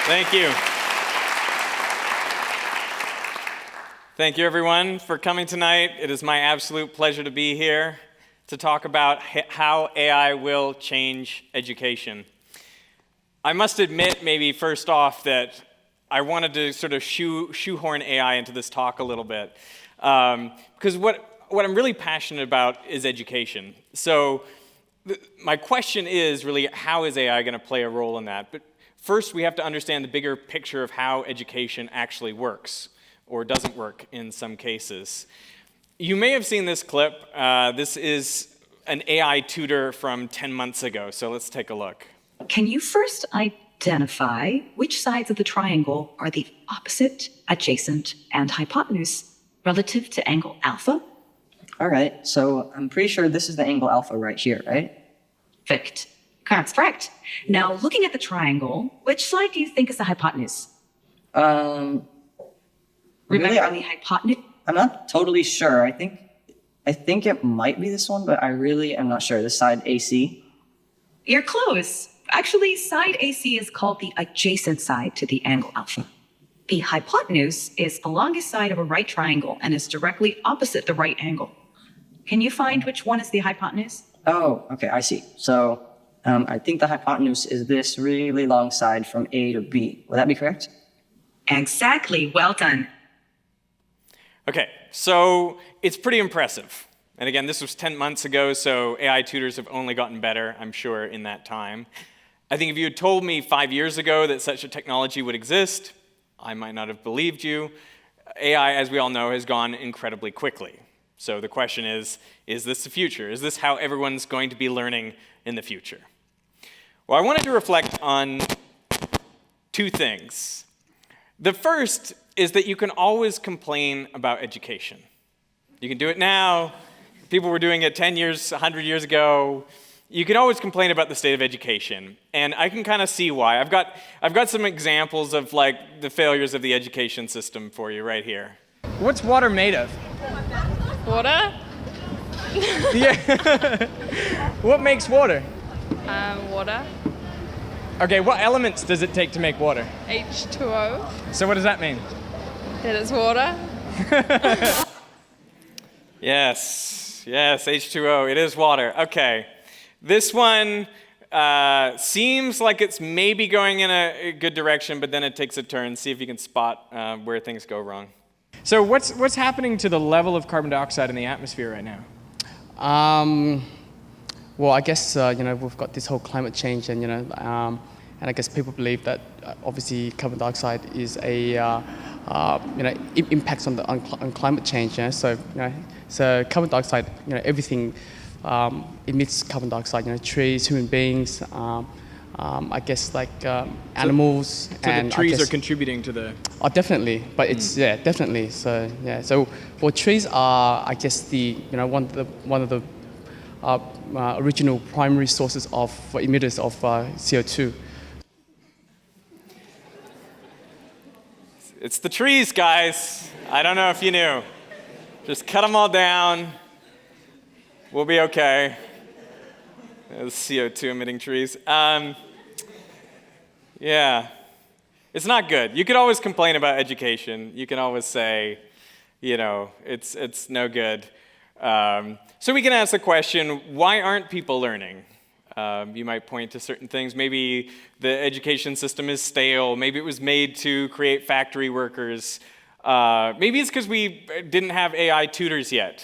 Thank you. Thank you, everyone, for coming tonight. It is my absolute pleasure to be here to talk about how AI will change education. I must admit, maybe first off, that I wanted to sort of shoehorn AI into this talk a little bit. Because what I'm really passionate about is education. So my question is really, how is AI going to play a role in that? But first, we have to understand the bigger picture of how education actually works, or doesn't work in some cases. You may have seen this clip. This is an AI tutor from 10 months ago, so let's take a look. Can you first identify which sides of the triangle are the opposite, adjacent, and hypotenuse relative to angle alpha? All right, so I'm pretty sure this is the angle alpha right here, right? Perfect. That's correct. Now, looking at the triangle, which side do you think is the hypotenuse? Really, Remember the hypotenuse? I'm not totally sure. I think it might be this one, but I really am not sure. This side AC. You're close. Actually, side AC is called the adjacent side to the angle alpha. The hypotenuse is the longest side of a right triangle and is directly opposite the right angle. Can you find which one is the hypotenuse? Oh, okay, I see. So I think the hypotenuse is this really long side from A to B. Would that be correct? Exactly. Well done. Okay, so it's pretty impressive. And again, this was 10 months ago, so AI tutors have only gotten better, I'm sure, in that time. I think if you had told me 5 years ago that such a technology would exist, I might not have believed you. AI, as we all know, has gone incredibly quickly. So the question is this the future? Is this how everyone's going to be learning in the future? Well, I wanted to reflect on two things. The first is that you can always complain about education. You can do it now. People were doing it 10 years, 100 years ago. You can always complain about the state of education, and I can kind of see why. I've got some examples of like the failures of the education system for you right here. What's water made of? Water? Yeah. What makes water? Water. Okay, what elements does it take to make water? H2O. So what does that mean? That is water. Yes, H2O, it is water. Okay, this one seems like it's maybe going in a good direction, but then it takes a turn. See if you can spot where things go wrong. So what's happening to the level of carbon dioxide in the atmosphere right now? Well, I guess we've got this whole climate change, and and I guess people believe that obviously carbon dioxide is a impacts on climate change. So carbon dioxide, everything emits carbon dioxide. Trees, human beings, I guess animals. So and the trees are contributing to the. Oh, definitely, but it's definitely. So so well, trees are, I guess, the one of the original primary sources of emitters of CO2. It's the trees, guys. I don't know if you knew. Just cut them all down. We'll be okay. Those CO2 emitting trees. Yeah, it's not good. You could always complain about education. You can always say, it's no good. So we can ask the question, why aren't people learning? You might point to certain things. Maybe the education system is stale. Maybe it was made to create factory workers. Maybe it's because we didn't have AI tutors yet.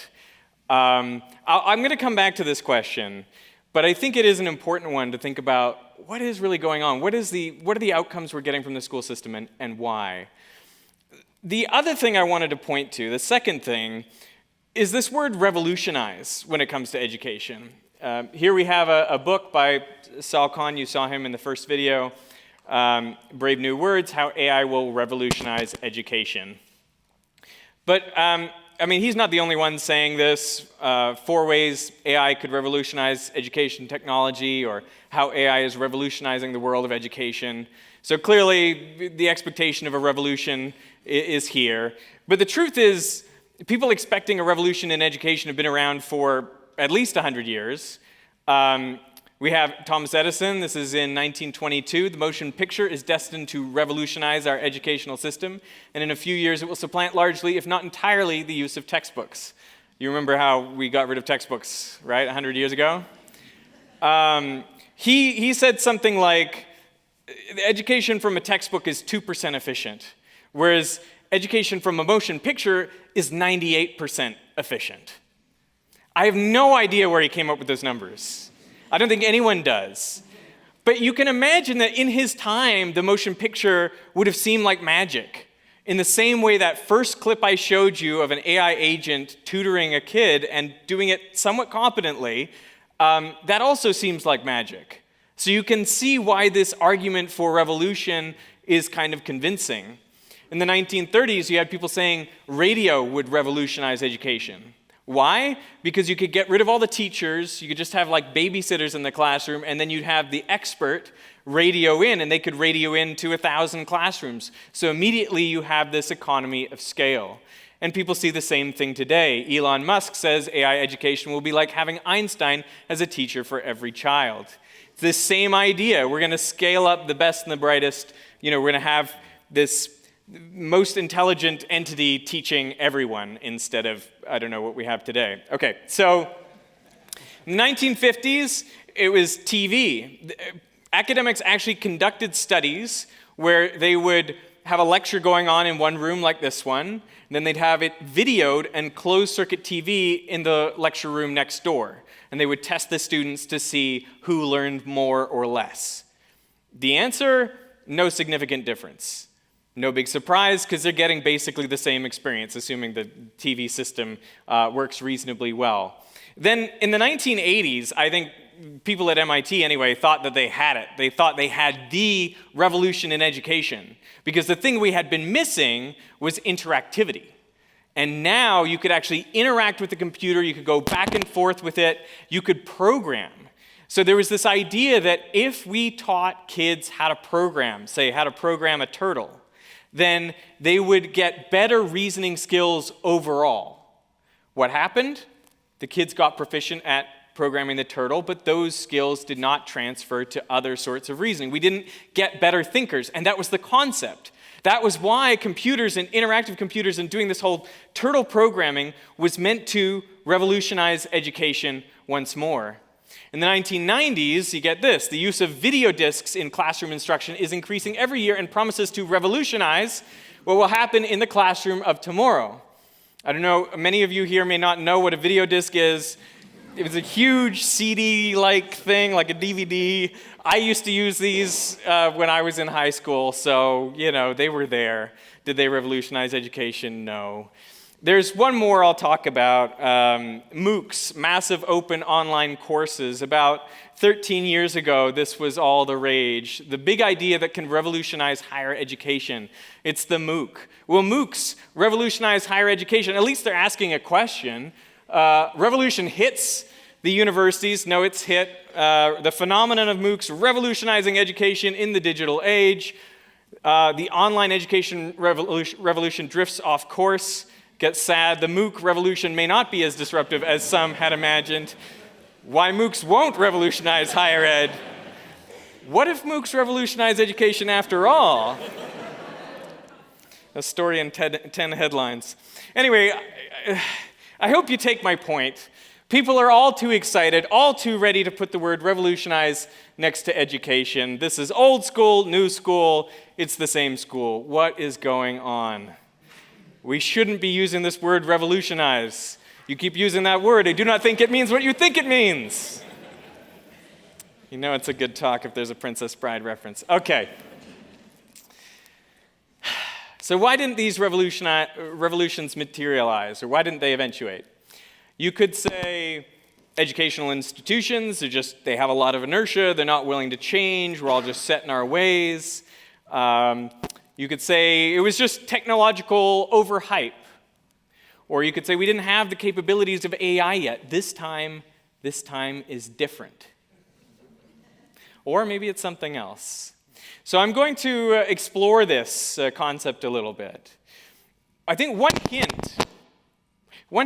I'm going to come back to this question, but I think it is an important one to think about what is really going on. What are the outcomes we're getting from the school system, and why? The other thing I wanted to point to, the second thing, is this word revolutionize when it comes to education. Here we have a book by Sal Khan. You saw him in the first video. Brave New Words, How AI Will Revolutionize Education. But he's not the only one saying this. 4 ways AI could revolutionize education technology, or how AI is revolutionizing the world of education. So clearly, the expectation of a revolution is here. But the truth is, people expecting a revolution in education have been around for at least 100 years. We have Thomas Edison. This is in 1922. The motion picture is destined to revolutionize our educational system, and in a few years it will supplant largely, if not entirely, the use of textbooks. You remember how we got rid of textbooks, right, 100 years ago? He said something like, education from a textbook is 2% efficient, whereas education from a motion picture is 98% efficient. I have no idea where he came up with those numbers. I don't think anyone does. But you can imagine that in his time, the motion picture would have seemed like magic. In the same way that first clip I showed you of an AI agent tutoring a kid and doing it somewhat competently, that also seems like magic. So you can see why this argument for revolution is kind of convincing. In the 1930s, you had people saying radio would revolutionize education. Why? Because you could get rid of all the teachers, you could just have like babysitters in the classroom, and then you'd have the expert radio in, and they could radio in to 1,000 classrooms. So immediately you have this economy of scale. And people see the same thing today. Elon Musk says AI education will be like having Einstein as a teacher for every child. It's this same idea. We're going to scale up the best and the brightest. We're going to have this most intelligent entity teaching everyone instead of, I don't know, what we have today. Okay, so in the 1950s, it was TV. Academics actually conducted studies where they would have a lecture going on in one room like this one, and then they'd have it videoed and closed-circuit TV in the lecture room next door. And they would test the students to see who learned more or less. The answer, no significant difference. No big surprise, because they're getting basically the same experience, assuming the TV system works reasonably well. Then in the 1980s, I think people at MIT anyway thought that they had it. They thought they had the revolution in education, because the thing we had been missing was interactivity. And now you could actually interact with the computer, you could go back and forth with it, you could program. So there was this idea that if we taught kids how to program, say how to program a turtle, then they would get better reasoning skills overall. What happened? The kids got proficient at programming the turtle, but those skills did not transfer to other sorts of reasoning. We didn't get better thinkers, and that was the concept. That was why computers and interactive computers and doing this whole turtle programming was meant to revolutionize education once more. In the 1990s, you get this, the use of video discs in classroom instruction is increasing every year and promises to revolutionize what will happen in the classroom of tomorrow. I don't know, many of you here may not know what a video disc is. It was a huge CD-like thing, like a DVD. I used to use these when I was in high school, so, they were there. Did they revolutionize education? No. There's one more I'll talk about, MOOCs, massive open online courses. About 13 years ago, this was all the rage. The big idea that can revolutionize higher education, it's the MOOC. Will MOOCs revolutionize higher education? At least they're asking a question. Revolution hits the universities. No, it's hit. The phenomenon of MOOCs revolutionizing education in the digital age. The online education revolution drifts off course. Gets sad. The MOOC revolution may not be as disruptive as some had imagined. Why MOOCs won't revolutionize higher ed? What if MOOCs revolutionize education after all? A story in 10 headlines. Anyway, I hope you take my point. People are all too excited, all too ready to put the word revolutionize next to education. This is old school, new school, it's the same school. What is going on? We shouldn't be using this word revolutionize. You keep using that word. I do not think it means what you think it means. You know it's a good talk if there's a Princess Bride reference. Okay. So why didn't these revolutions materialize, or why didn't they eventuate? You could say educational institutions, they have a lot of inertia, they're not willing to change, we're all just set in our ways. You could say it was just technological overhype. Or you could say we didn't have the capabilities of AI yet. This time is different. Or maybe it's something else. So I'm going to explore this concept a little bit. I think one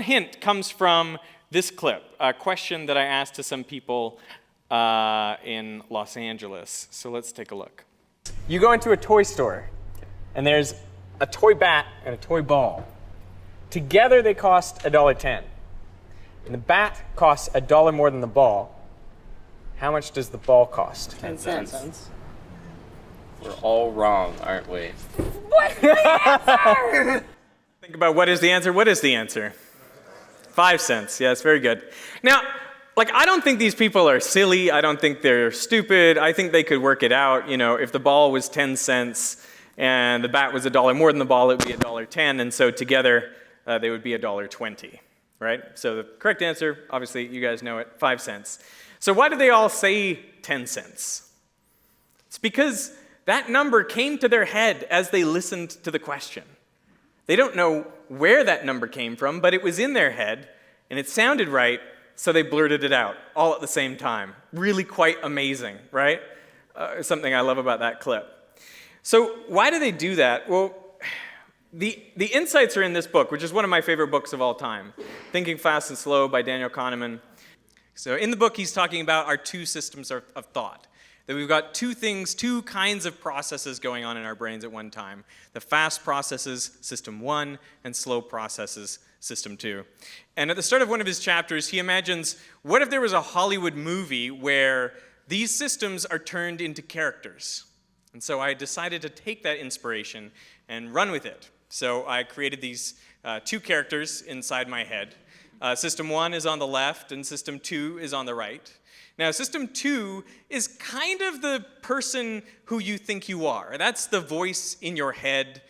hint comes from this clip, a question that I asked to some people in Los Angeles. So let's take a look. You go into a toy store, and there's a toy bat and a toy ball. Together they cost $1.10. And the bat costs $1 more than the ball. How much does the ball cost? 10 cents. We're all wrong, aren't we? Think about what is the answer. What is the answer? 5 cents. Yes, very good. Now, like, I don't think these people are silly. I don't think they're stupid. I think they could work it out. You know, if the ball was 10 cents and the bat was $1 more than the ball, it would be $1.10. And so together, they would be $1.20, right? So the correct answer, obviously, you guys know it, 5 cents. So why do they all say 10 cents? It's because that number came to their head as they listened to the question. They don't know where that number came from, but it was in their head, and it sounded right, so they blurted it out all at the same time. Really quite amazing, right? Something I love about that clip. So why do they do that? Well, the insights are in this book, which is one of my favorite books of all time, Thinking Fast and Slow by Daniel Kahneman. So in the book, he's talking about our two systems of thought. That we've got two kinds of processes going on in our brains at one time. The fast processes, system 1, and slow processes, system 2. And at the start of one of his chapters, he imagines, what if there was a Hollywood movie where these systems are turned into characters? And so I decided to take that inspiration and run with it. So I created these 2 characters inside my head. System 1 is on the left, and system 2 is on the right. Now, system 2 is kind of the person who you think you are. That's the voice in your head.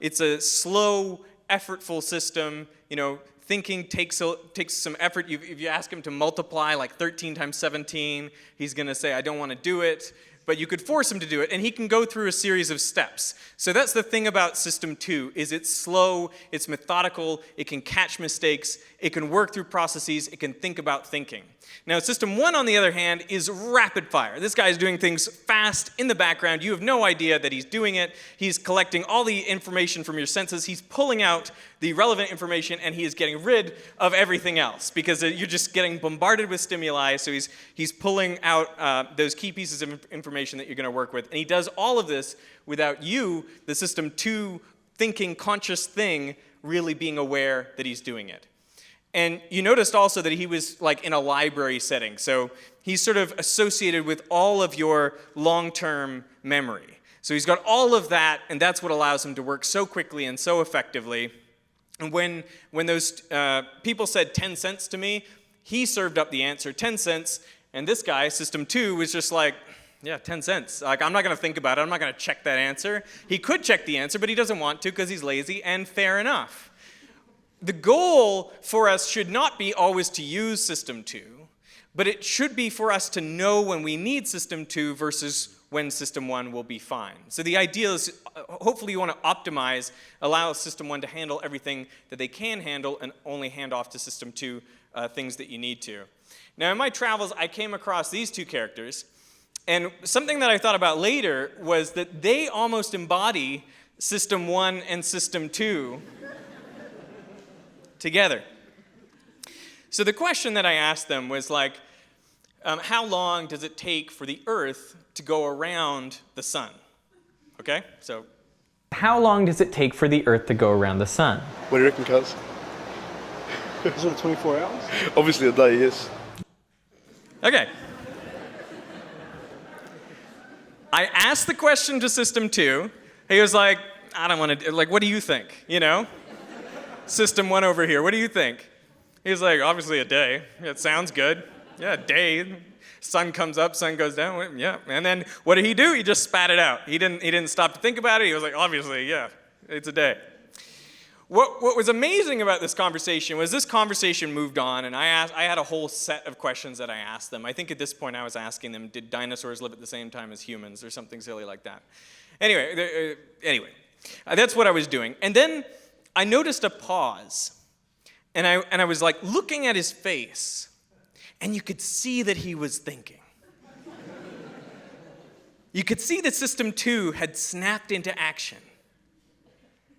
It's a slow, effortful system. You know, thinking takes some effort. If you ask him to multiply like 13 times 17, he's going to say, I don't want to do it. But you could force him to do it, and he can go through a series of steps. So that's the thing about system 2, is it's slow, it's methodical, it can catch mistakes, it can work through processes, it can think about thinking. Now, system 1, on the other hand, is rapid fire. This guy is doing things fast in the background. You have no idea that he's doing it. He's collecting all the information from your senses. He's pulling out the relevant information, and he is getting rid of everything else because you're just getting bombarded with stimuli. So he's pulling out those key pieces of information that you're going to work with. And he does all of this without you, the system 2 thinking conscious thing, really being aware that he's doing it. And you noticed also that he was like in a library setting. So he's sort of associated with all of your long-term memory. So he's got all of that, and that's what allows him to work so quickly and so effectively. And when those people said 10 cents to me, he served up the answer, 10 cents, and this guy, system 2, was just like, yeah, 10 cents. Like, I'm not going to think about it. I'm not going to check that answer. He could check the answer, but he doesn't want to because he's lazy, and fair enough. The goal for us should not be always to use system 2, but it should be for us to know when we need system 2 versus when system 1 will be fine. So the idea is, hopefully you want to optimize, allow system 1 to handle everything that they can handle and only hand off to system 2 things that you need to. Now in my travels, I came across these 2 characters, and something that I thought about later was that they almost embody system 1 and system 2 together. So the question that I asked them was like, how long does it take for the Earth to go around the sun? Okay, so. How long does it take for the Earth to go around the sun? What do you reckon, cuz? Is it 24 hours? Obviously a day, yes. Okay. I asked the question to system 2. He was like, I don't want to, like, what do you think, you know? System 1 over here, what do you think? He's like, obviously a day. It sounds good. Yeah, a day. Sun comes up, sun goes down. Yeah. And then what did he do? He just spat it out. He didn't stop to think about it. He was like, obviously, yeah, it's a day. What was amazing about this conversation was this conversation moved on, and I had a whole set of questions that I asked them. I think at this point I was asking them, did dinosaurs live at the same time as humans or something silly like that? Anyway, that's what I was doing. And then I noticed a pause, and I was like looking at his face, and you could see that he was thinking. You could see that system 2 had snapped into action.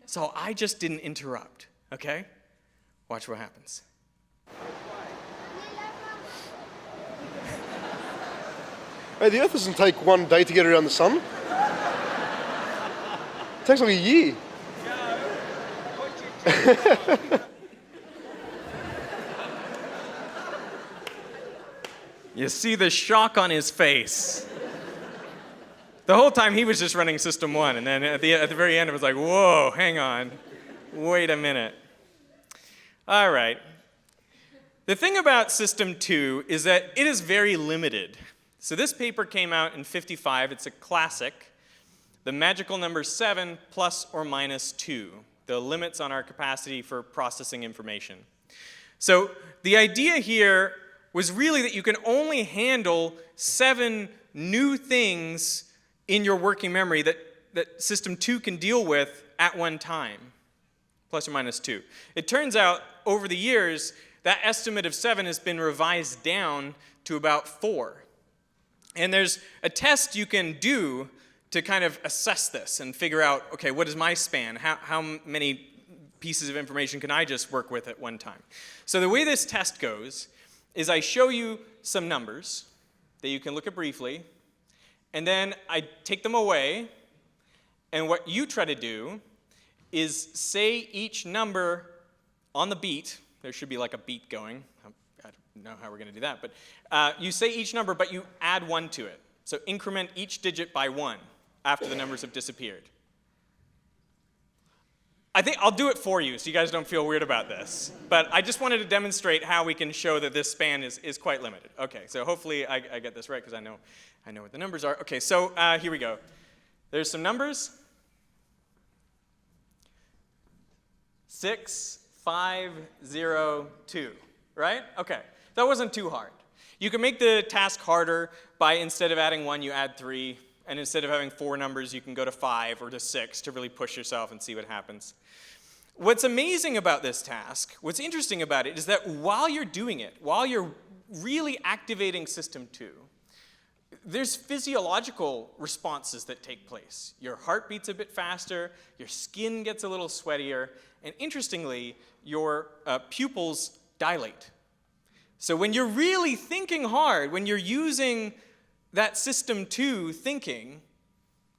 So I just didn't interrupt, okay? Watch what happens. Hey, the Earth doesn't take one day to get around the sun. It takes like a year. You see the shock on his face. The whole time he was just running System 1, and then at the very end it was like, whoa, hang on, wait a minute. All right. The thing about System 2 is that it is very limited. So this paper came out in '55. It's a classic. The magical number 7 plus or minus 2, the limits on our capacity for processing information. So the idea here was really that you can only handle 7 new things in your working memory that System 2 can deal with at one time, plus or minus 2. It turns out, over the years, that estimate of 7 has been revised down to about 4. And there's a test you can do to kind of assess this and figure out, okay, what is my span? How many pieces of information can I just work with at one time? So the way this test goes is I show you some numbers that you can look at briefly, and then I take them away, and what you try to do is say each number on the beat. There should be like a beat going. I don't know how we're going to do that, but you say each number, but you add 1 to it. So increment each digit by 1 after the numbers have disappeared. I think I'll do it for you so you guys don't feel weird about this. But I just wanted to demonstrate how we can show that this span is quite limited. Okay, so hopefully I get this right because I know what the numbers are. Okay, so here we go. There's some numbers. 6, 5, 0, 2, right? Okay, that wasn't too hard. You can make the task harder by, instead of adding 1, you add 3. And instead of having 4 numbers, you can go to 5 or to 6 to really push yourself and see what happens. What's amazing about this task, what's interesting about it, is that while you're doing it, while you're really activating System 2, there's physiological responses that take place. Your heart beats a bit faster, your skin gets a little sweatier, and interestingly, your pupils dilate. So when you're really thinking hard, when you're using that System 2 thinking,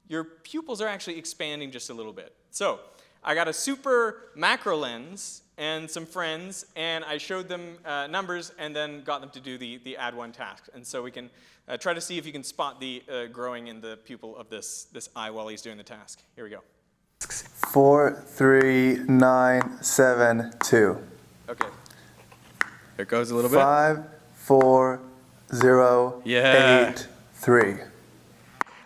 your pupils are actually expanding just a little bit. So I got a super macro lens and some friends, and I showed them numbers and then got them to do the add 1 task. And so we can try to see if you can spot the growing in the pupil of this eye while he's doing the task. Here we go. 4, 3, 9, 7, 2. Okay. There it goes a little bit. 5, 4, 0, Yeah. 8, 3.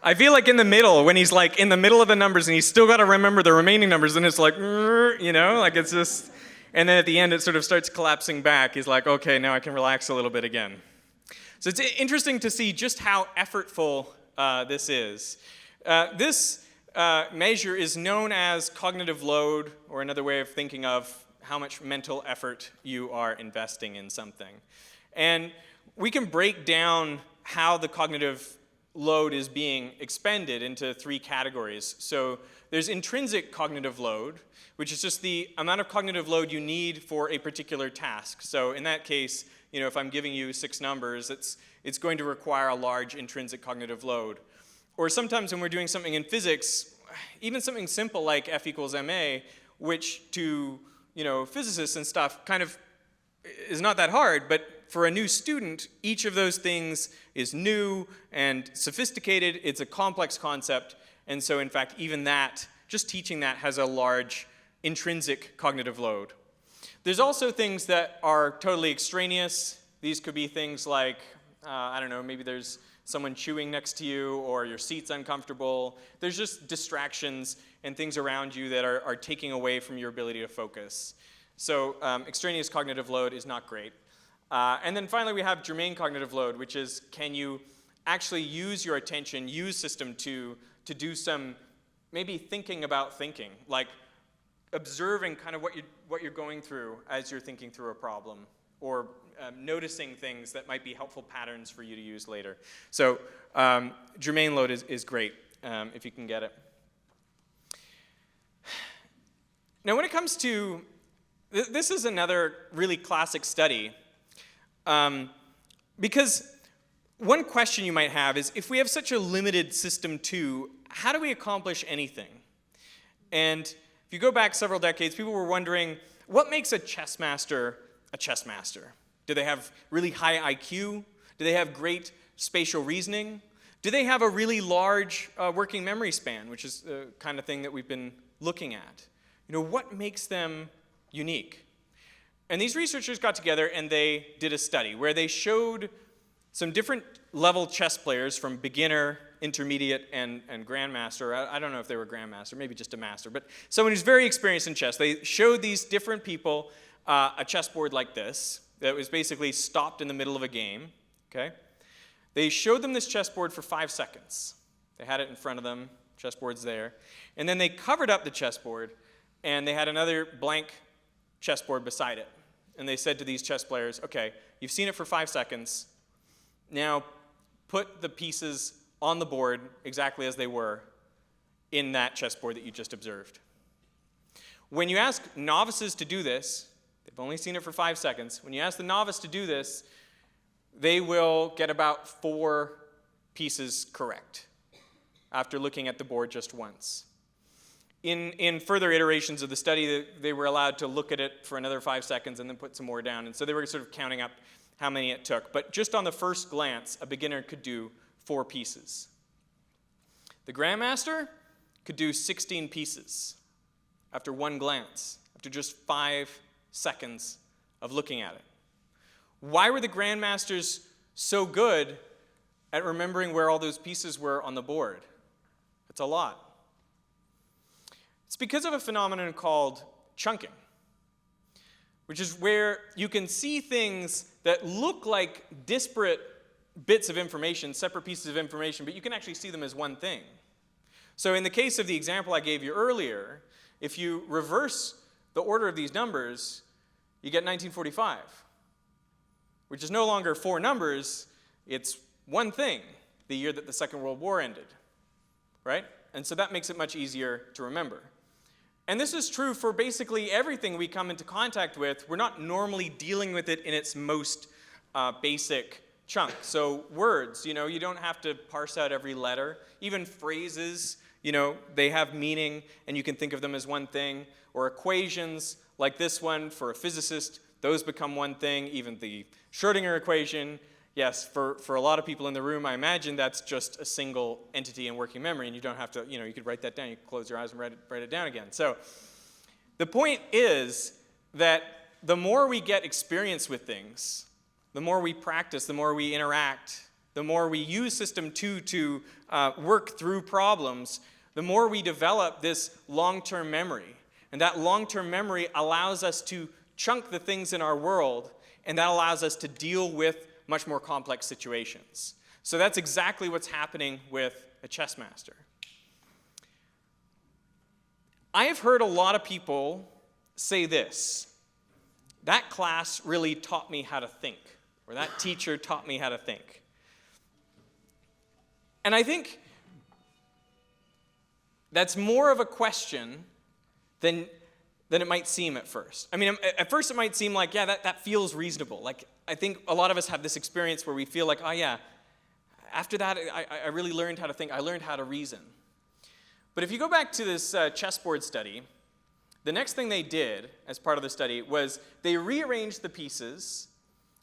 I feel like in the middle, when he's like in the middle of the numbers and he's still got to remember the remaining numbers, and it's like, you know, like it's just, and then at the end it sort of starts collapsing back. He's like, okay, now I can relax a little bit again. So it's interesting to see just how effortful this is. This measure is known as cognitive load, or another way of thinking of how much mental effort you are investing in something. And we can break down how the cognitive load is being expended into 3 categories. So there's intrinsic cognitive load, which is just the amount of cognitive load you need for a particular task. So in that case, you know, if I'm giving you 6 numbers, it's going to require a large intrinsic cognitive load. Or sometimes when we're doing something in physics, even something simple like F equals ma, which to, you know, physicists and stuff kind of is not that hard, but for a new student, each of those things is new and sophisticated. It's a complex concept. And so, in fact, even that, just teaching that has a large intrinsic cognitive load. There's also things that are totally extraneous. These could be things like, I don't know, maybe there's someone chewing next to you or your seat's uncomfortable. There's just distractions and things around you that are taking away from your ability to focus. So extraneous cognitive load is not great. And then finally, we have germane cognitive load, which is, can you actually use your attention, use System 2 to do some maybe thinking about thinking, like observing kind of what you're going through as you're thinking through a problem, or noticing things that might be helpful patterns for you to use later. So germane load is great if you can get it. Now, when it comes to, this is another really classic study. Because one question you might have is, if we have such a limited system 2, how do we accomplish anything? And if you go back several decades, people were wondering, what makes a chess master a chess master? Do they have really high IQ? Do they have great spatial reasoning? Do they have a really large working memory span, which is the kind of thing that we've been looking at? What makes them unique? And these researchers got together and they did a study where they showed some different level chess players, from beginner, intermediate, and grandmaster. I don't know if they were grandmaster, maybe just a master, but someone who's very experienced in chess. They showed these different people a chessboard like this that was basically stopped in the middle of a game. Okay? They showed them this chessboard for 5 seconds. They had it in front of them, chessboard's there. And then they covered up the chessboard, and they had another blank chessboard beside it. And they said to these chess players, okay, you've seen it for 5 seconds. Now put the pieces on the board exactly as they were in that chessboard that you just observed. When you ask novices to do this, they've only seen it for 5 seconds. When you ask the novice to do this, they will get about 4 pieces correct after looking at the board just once. In further iterations of the study, they were allowed to look at it for another 5 seconds and then put some more down. And so they were sort of counting up how many it took. But just on the first glance, a beginner could do 4 pieces. The grandmaster could do 16 pieces after one glance, after just 5 seconds of looking at it. Why were the grandmasters so good at remembering where all those pieces were on the board? It's a lot. It's because of a phenomenon called chunking, which is where you can see things that look like disparate bits of information, separate pieces of information, but you can actually see them as one thing. So in the case of the example I gave you earlier, if you reverse the order of these numbers, you get 1945, which is no longer 4 numbers, it's one thing, the year that the Second World War ended, right? And so that makes it much easier to remember. And this is true for basically everything we come into contact with. We're not normally dealing with it in its most basic chunk. So words, you don't have to parse out every letter. Even phrases, they have meaning, and you can think of them as one thing. Or equations, like this one, for a physicist, those become one thing. Even the Schrödinger equation, yes, for a lot of people in the room, I imagine that's just a single entity in working memory, and you don't have to, you could write that down. You could close your eyes and write it down again. So the point is that the more we get experience with things, the more we practice, the more we interact, the more we use System 2 to work through problems, the more we develop this long-term memory. And that long-term memory allows us to chunk the things in our world, and that allows us to deal with much more complex situations. So that's exactly what's happening with a chess master. I have heard a lot of people say this: that class really taught me how to think, or that teacher taught me how to think. And I think that's more of a question than it might seem at first. I mean, at first it might seem like, yeah, that feels reasonable. Like, I think a lot of us have this experience where we feel like, oh yeah, after that I really learned how to think, I learned how to reason. But if you go back to this chessboard study, the next thing they did as part of the study was they rearranged the pieces,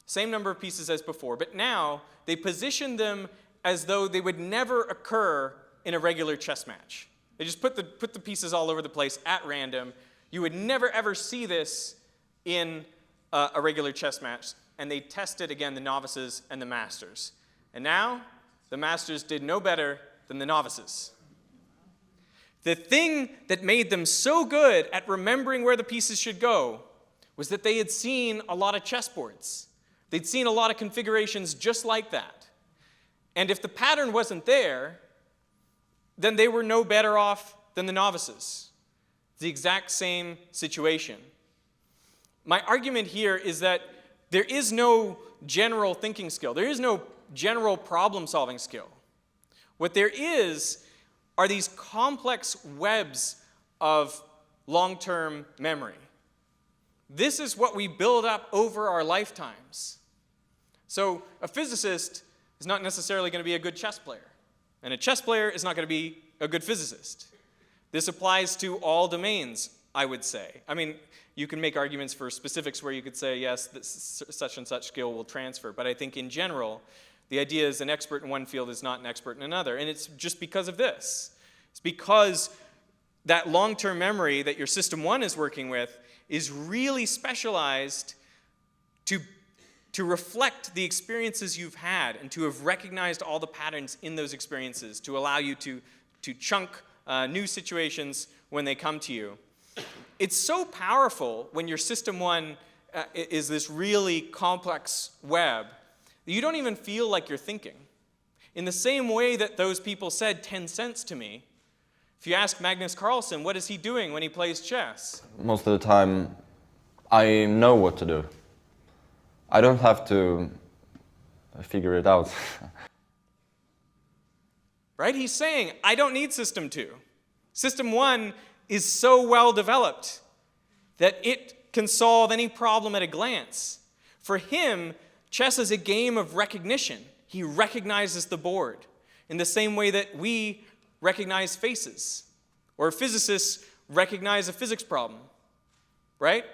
same number of pieces as before, but now they positioned them as though they would never occur in a regular chess match. They just put the pieces all over the place at random. You would never ever see this in a regular chess match. And they tested, again, the novices and the masters. And now, the masters did no better than the novices. The thing that made them so good at remembering where the pieces should go was that they had seen a lot of chessboards. They'd seen a lot of configurations just like that. And if the pattern wasn't there, then they were no better off than the novices. The exact same situation. My argument here is that there is no general thinking skill. There is no general problem-solving skill. What there is are these complex webs of long-term memory. This is what we build up over our lifetimes. So a physicist is not necessarily going to be a good chess player. And a chess player is not going to be a good physicist. This applies to all domains, I would say. I mean, you can make arguments for specifics where you could say, yes, such and such skill will transfer. But I think in general, the idea is an expert in one field is not an expert in another. And it's just because of this. It's because that long-term memory that your System 1 is working with is really specialized to reflect the experiences you've had and to have recognized all the patterns in those experiences to allow you to chunk new situations when they come to you. It's so powerful when your System 1 is this really complex web that you don't even feel like you're thinking. In the same way that those people said 10 cents to me, if you ask Magnus Carlsen, what is he doing when he plays chess? Most of the time, I know what to do. I don't have to figure it out. Right? He's saying, I don't need System 2. System 1 is so well developed that it can solve any problem at a glance. For him, chess is a game of recognition. He recognizes the board in the same way that we recognize faces, or physicists recognize a physics problem, right?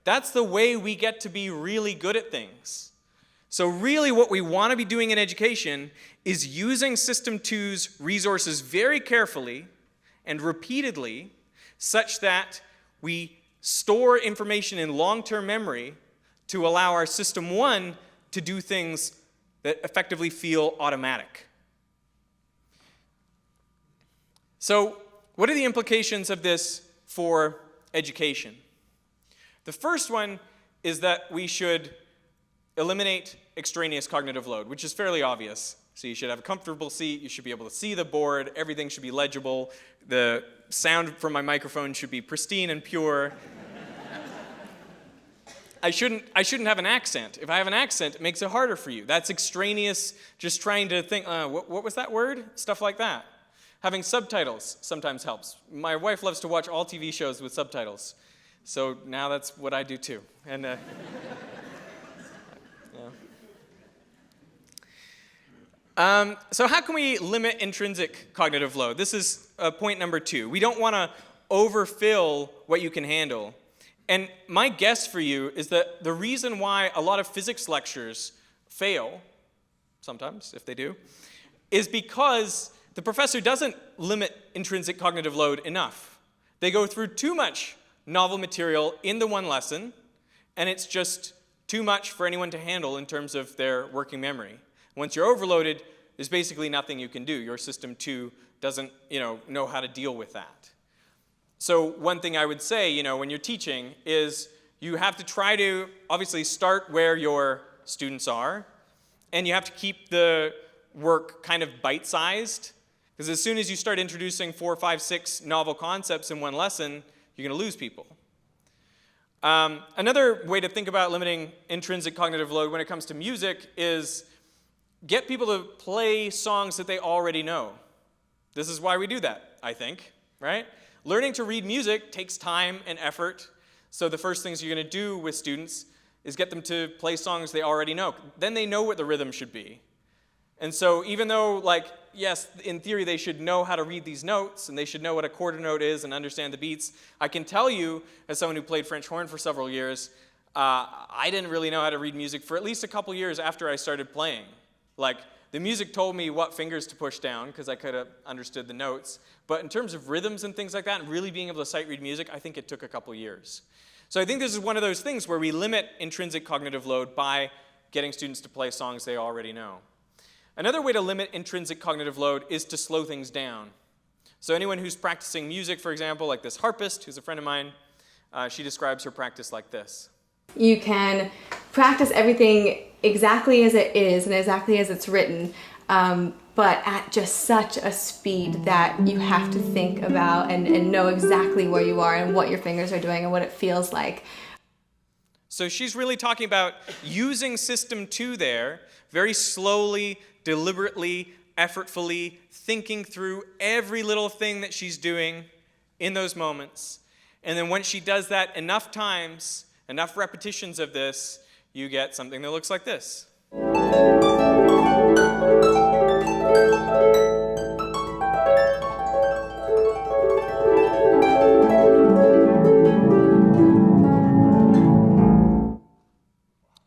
That's the way we get to be really good at things. So really what we want to be doing in education is using System 2's resources very carefully and repeatedly such that we store information in long-term memory to allow our System 1 to do things that effectively feel automatic. So what are the implications of this for education? The first one is that we should eliminate extraneous cognitive load, which is fairly obvious. So you should have a comfortable seat, you should be able to see the board, everything should be legible, the sound from my microphone should be pristine and pure. I shouldn't have an accent. If I have an accent, it makes it harder for you. That's extraneous, just trying to think, what was that word? Stuff like that. Having subtitles sometimes helps. My wife loves to watch all TV shows with subtitles. So now that's what I do too. And yeah. So how can we limit intrinsic cognitive load? This is point number 2. We don't want to overfill what you can handle. And my guess for you is that the reason why a lot of physics lectures fail, sometimes if they do, is because the professor doesn't limit intrinsic cognitive load enough. They go through too much novel material in the one lesson, and it's just too much for anyone to handle in terms of their working memory. Once you're overloaded, there's basically nothing you can do. Your System 2 doesn't, know how to deal with that. So one thing I would say, when you're teaching is you have to try to obviously start where your students are, and you have to keep the work kind of bite-sized, because as soon as you start introducing 4, 5, 6 novel concepts in one lesson, you're going to lose people. Another way to think about limiting intrinsic cognitive load when it comes to music is get people to play songs that they already know. This is why we do that, I think, right? Learning to read music takes time and effort, so the first things you're going to do with students is get them to play songs they already know. Then they know what the rhythm should be. And so even though, yes, in theory they should know how to read these notes and they should know what a quarter note is and understand the beats, I can tell you, as someone who played French horn for several years, I didn't really know how to read music for at least a couple years after I started playing. The music told me what fingers to push down because I could have understood the notes. But in terms of rhythms and things like that, and really being able to sight read music, I think it took a couple years. So I think this is one of those things where we limit intrinsic cognitive load by getting students to play songs they already know. Another way to limit intrinsic cognitive load is to slow things down. So anyone who's practicing music, for example, like this harpist, who's a friend of mine, she describes her practice like this. You can practice everything exactly as it is and exactly as it's written, but at just such a speed that you have to think about and know exactly where you are and what your fingers are doing and what it feels like. So she's really talking about using System 2 there, very slowly, deliberately, effortfully, thinking through every little thing that she's doing in those moments. And then once she does that enough times, enough repetitions of this, you get something that looks like this.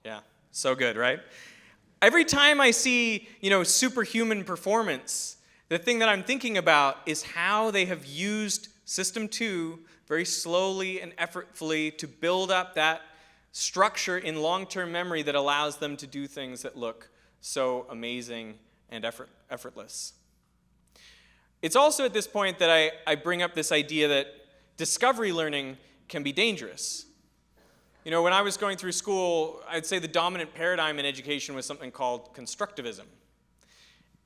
Yeah, so good, right? Every time I see, superhuman performance, the thing that I'm thinking about is how they have used System 2 very slowly and effortfully to build up that structure in long-term memory that allows them to do things that look so amazing and effortless. It's also at this point that I bring up this idea that discovery learning can be dangerous. When I was going through school, I'd say the dominant paradigm in education was something called constructivism.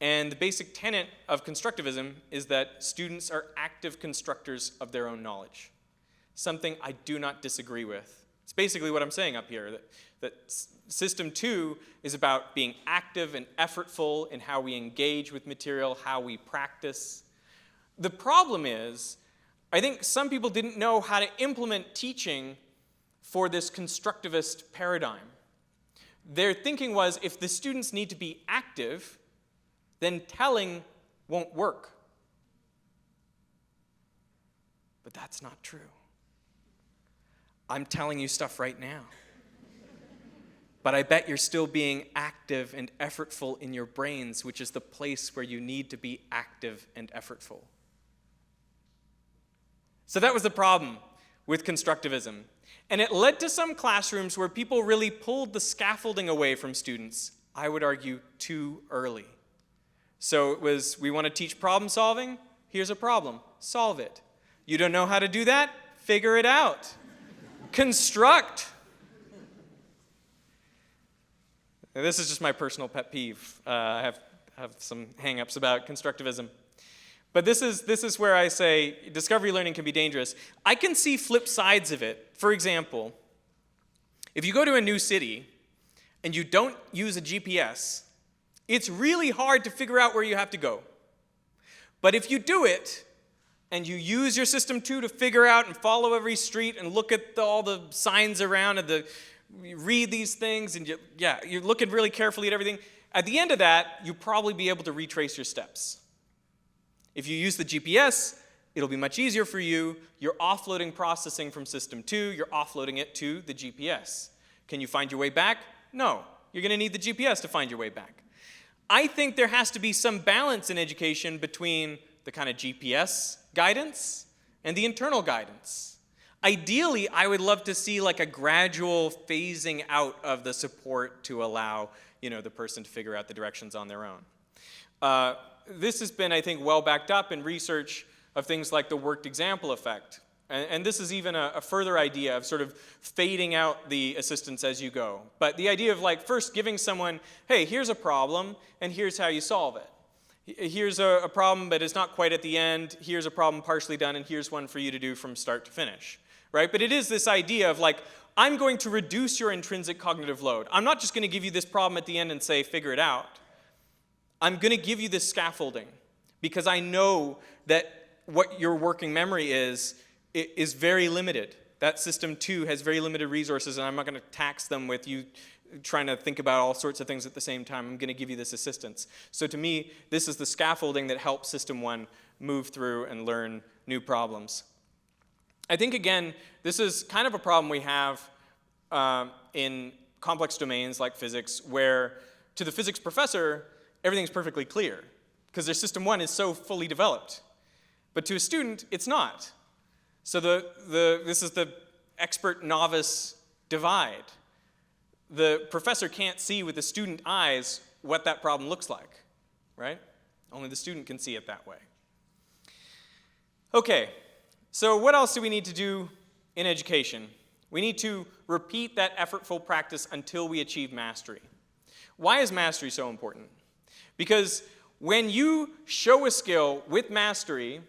And the basic tenet of constructivism is that students are active constructors of their own knowledge, something I do not disagree with. It's basically what I'm saying up here, that System 2 is about being active and effortful in how we engage with material, how we practice. The problem is, I think some people didn't know how to implement teaching for this constructivist paradigm. Their thinking was, if the students need to be active, then telling won't work. But that's not true. I'm telling you stuff right now. But I bet you're still being active and effortful in your brains, which is the place where you need to be active and effortful. So that was the problem with constructivism. And it led to some classrooms where people really pulled the scaffolding away from students, I would argue, too early. So it was, we want to teach problem solving? Here's a problem. Solve it. You don't know how to do that? Figure it out. Construct. Now, this is just my personal pet peeve. I have some hang-ups about constructivism. But this is where I say discovery learning can be dangerous. I can see flip sides of it. For example, if you go to a new city and you don't use a GPS, it's really hard to figure out where you have to go. But if you do it, and you use your System 2 to figure out and follow every street and look at all the signs around and you read these things, and you're looking really carefully at everything, at the end of that, you'll probably be able to retrace your steps. If you use the GPS, it'll be much easier for you. You're offloading processing from System 2. You're offloading it to the GPS. Can you find your way back? No. You're going to need the GPS to find your way back. I think there has to be some balance in education between the kind of GPS guidance and the internal guidance. Ideally, I would love to see like a gradual phasing out of the support to allow the person to figure out the directions on their own. This has been, I think, well backed up in research of things like the worked example effect. And this is even a further idea of sort of fading out the assistance as you go. But the idea of like first giving someone, hey, here's a problem, and here's how you solve it. Here's a problem, but it's not quite at the end. Here's a problem partially done, and here's one for you to do from start to finish. Right? But it is this idea of like, I'm going to reduce your intrinsic cognitive load. I'm not just going to give you this problem at the end and say, figure it out. I'm going to give you this scaffolding because I know that what your working memory is very limited. That System 2 has very limited resources, and I'm not going to tax them with you trying to think about all sorts of things at the same time. I'm going to give you this assistance. So to me, this is the scaffolding that helps System 1 move through and learn new problems. I think, again, this is kind of a problem we have in complex domains like physics, where to the physics professor, everything's perfectly clear because their System 1 is so fully developed. But to a student, it's not. So this is the expert-novice divide. The professor can't see with the student eyes what that problem looks like, right? Only the student can see it that way. Okay, so what else do we need to do in education? We need to repeat that effortful practice until we achieve mastery. Why is mastery so important? Because when you show a skill with mastery,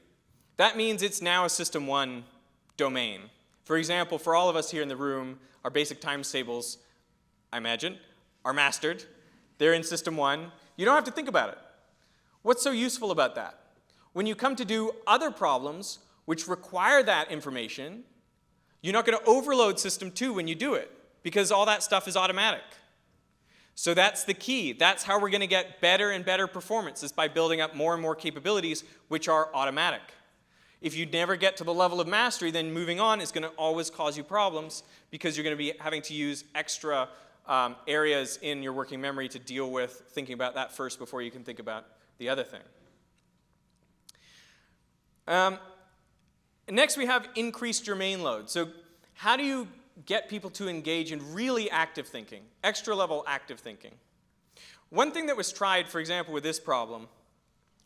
that means it's now a System 1 domain. For example, for all of us here in the room, our basic times tables, I imagine, are mastered. They're in System 1. You don't have to think about it. What's so useful about that? When you come to do other problems which require that information, you're not going to overload System 2 when you do it, because all that stuff is automatic. So that's the key. That's how we're going to get better and better performance, is by building up more and more capabilities which are automatic. If you never get to the level of mastery, then moving on is going to always cause you problems, because you're going to be having to use extra areas in your working memory to deal with thinking about that first before you can think about the other thing. Next, we have increased domain load. So how do you get people to engage in really active thinking, extra-level active thinking? One thing that was tried, for example, with this problem,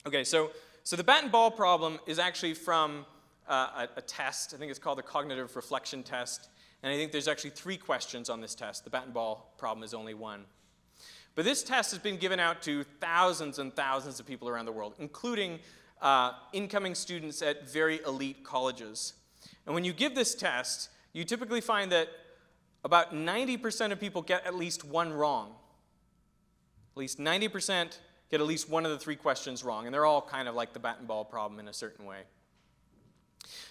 okay, so the bat and ball problem is actually from a test. I think it's called the cognitive reflection test. And I think there's actually 3 questions on this test. The bat and ball problem is only 1. But this test has been given out to thousands and thousands of people around the world, including incoming students at very elite colleges. And when you give this test, you typically find that about 90% of people get at least 1 wrong. At least 90% get at least 1 of the 3 questions wrong. And they're all kind of like the bat and ball problem in a certain way.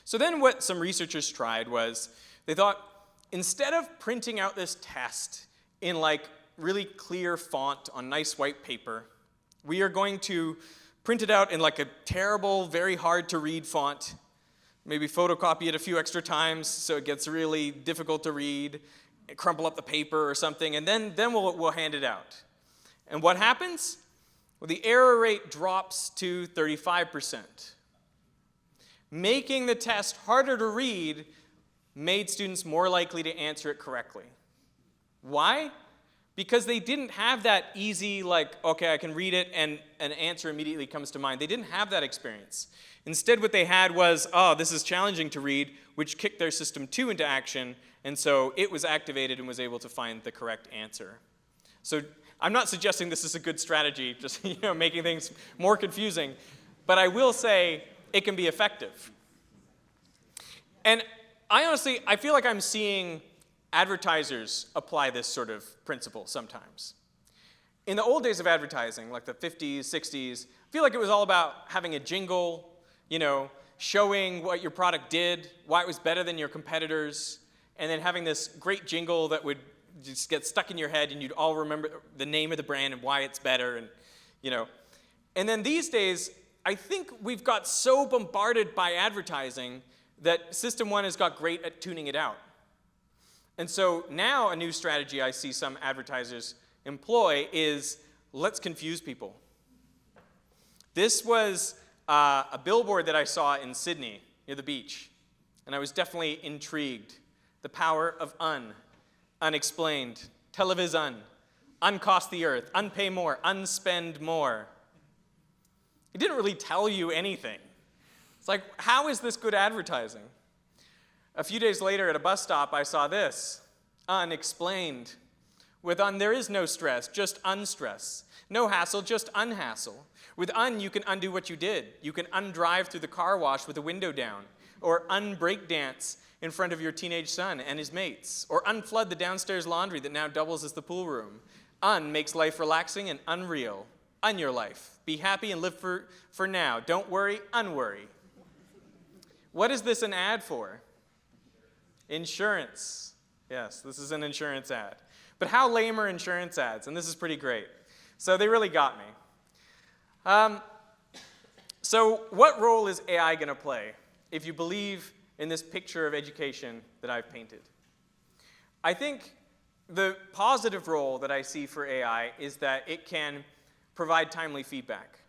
So then what some researchers tried was, they thought, instead of printing out this test in like really clear font on nice white paper, we are going to print it out in like a terrible, very hard to read font, maybe photocopy it a few extra times so it gets really difficult to read, crumple up the paper or something, and then we'll hand it out. And what happens? Well, the error rate drops to 35%. Making the test harder to read made students more likely to answer it correctly. Why? Because they didn't have that easy, like, okay, I can read it and an answer immediately comes to mind. They didn't have that experience. Instead, what they had was, oh, this is challenging to read, which kicked their system 2 into action, and so it was activated and was able to find the correct answer. So I'm not suggesting this is a good strategy, just making things more confusing, but I will say it can be effective. And I feel like I'm seeing advertisers apply this sort of principle sometimes. In the old days of advertising, like the 50s, 60s, I feel like it was all about having a jingle, showing what your product did, why it was better than your competitors, and then having this great jingle that would just get stuck in your head and you'd all remember the name of the brand and why it's better, And then these days, I think we've got so bombarded by advertising that System 1 has got great at tuning it out. And so now a new strategy I see some advertisers employ is, let's confuse people. This was a billboard that I saw in Sydney near the beach, and I was definitely intrigued. The power of unexplained, television, uncost the earth, unpay more, unspend more. It didn't really tell you anything. It's like, how is this good advertising? A few days later at a bus stop, I saw this, unexplained. With there is no stress, just unstress. No hassle, just unhassle. With you can undo what you did. You can undrive through the car wash with the window down, or unbreak dance in front of your teenage son and his mates, or unflood the downstairs laundry that now doubles as the pool room. Makes life relaxing and unreal. Your life. Be happy and live for now. Don't worry, unworry. What is this an ad for? Insurance. Yes, this is an insurance ad. But how lame are insurance ads? And this is pretty great. So they really got me. So what role is AI going to play if you believe in this picture of education that I've painted? I think the positive role that I see for AI is that it can provide timely feedback.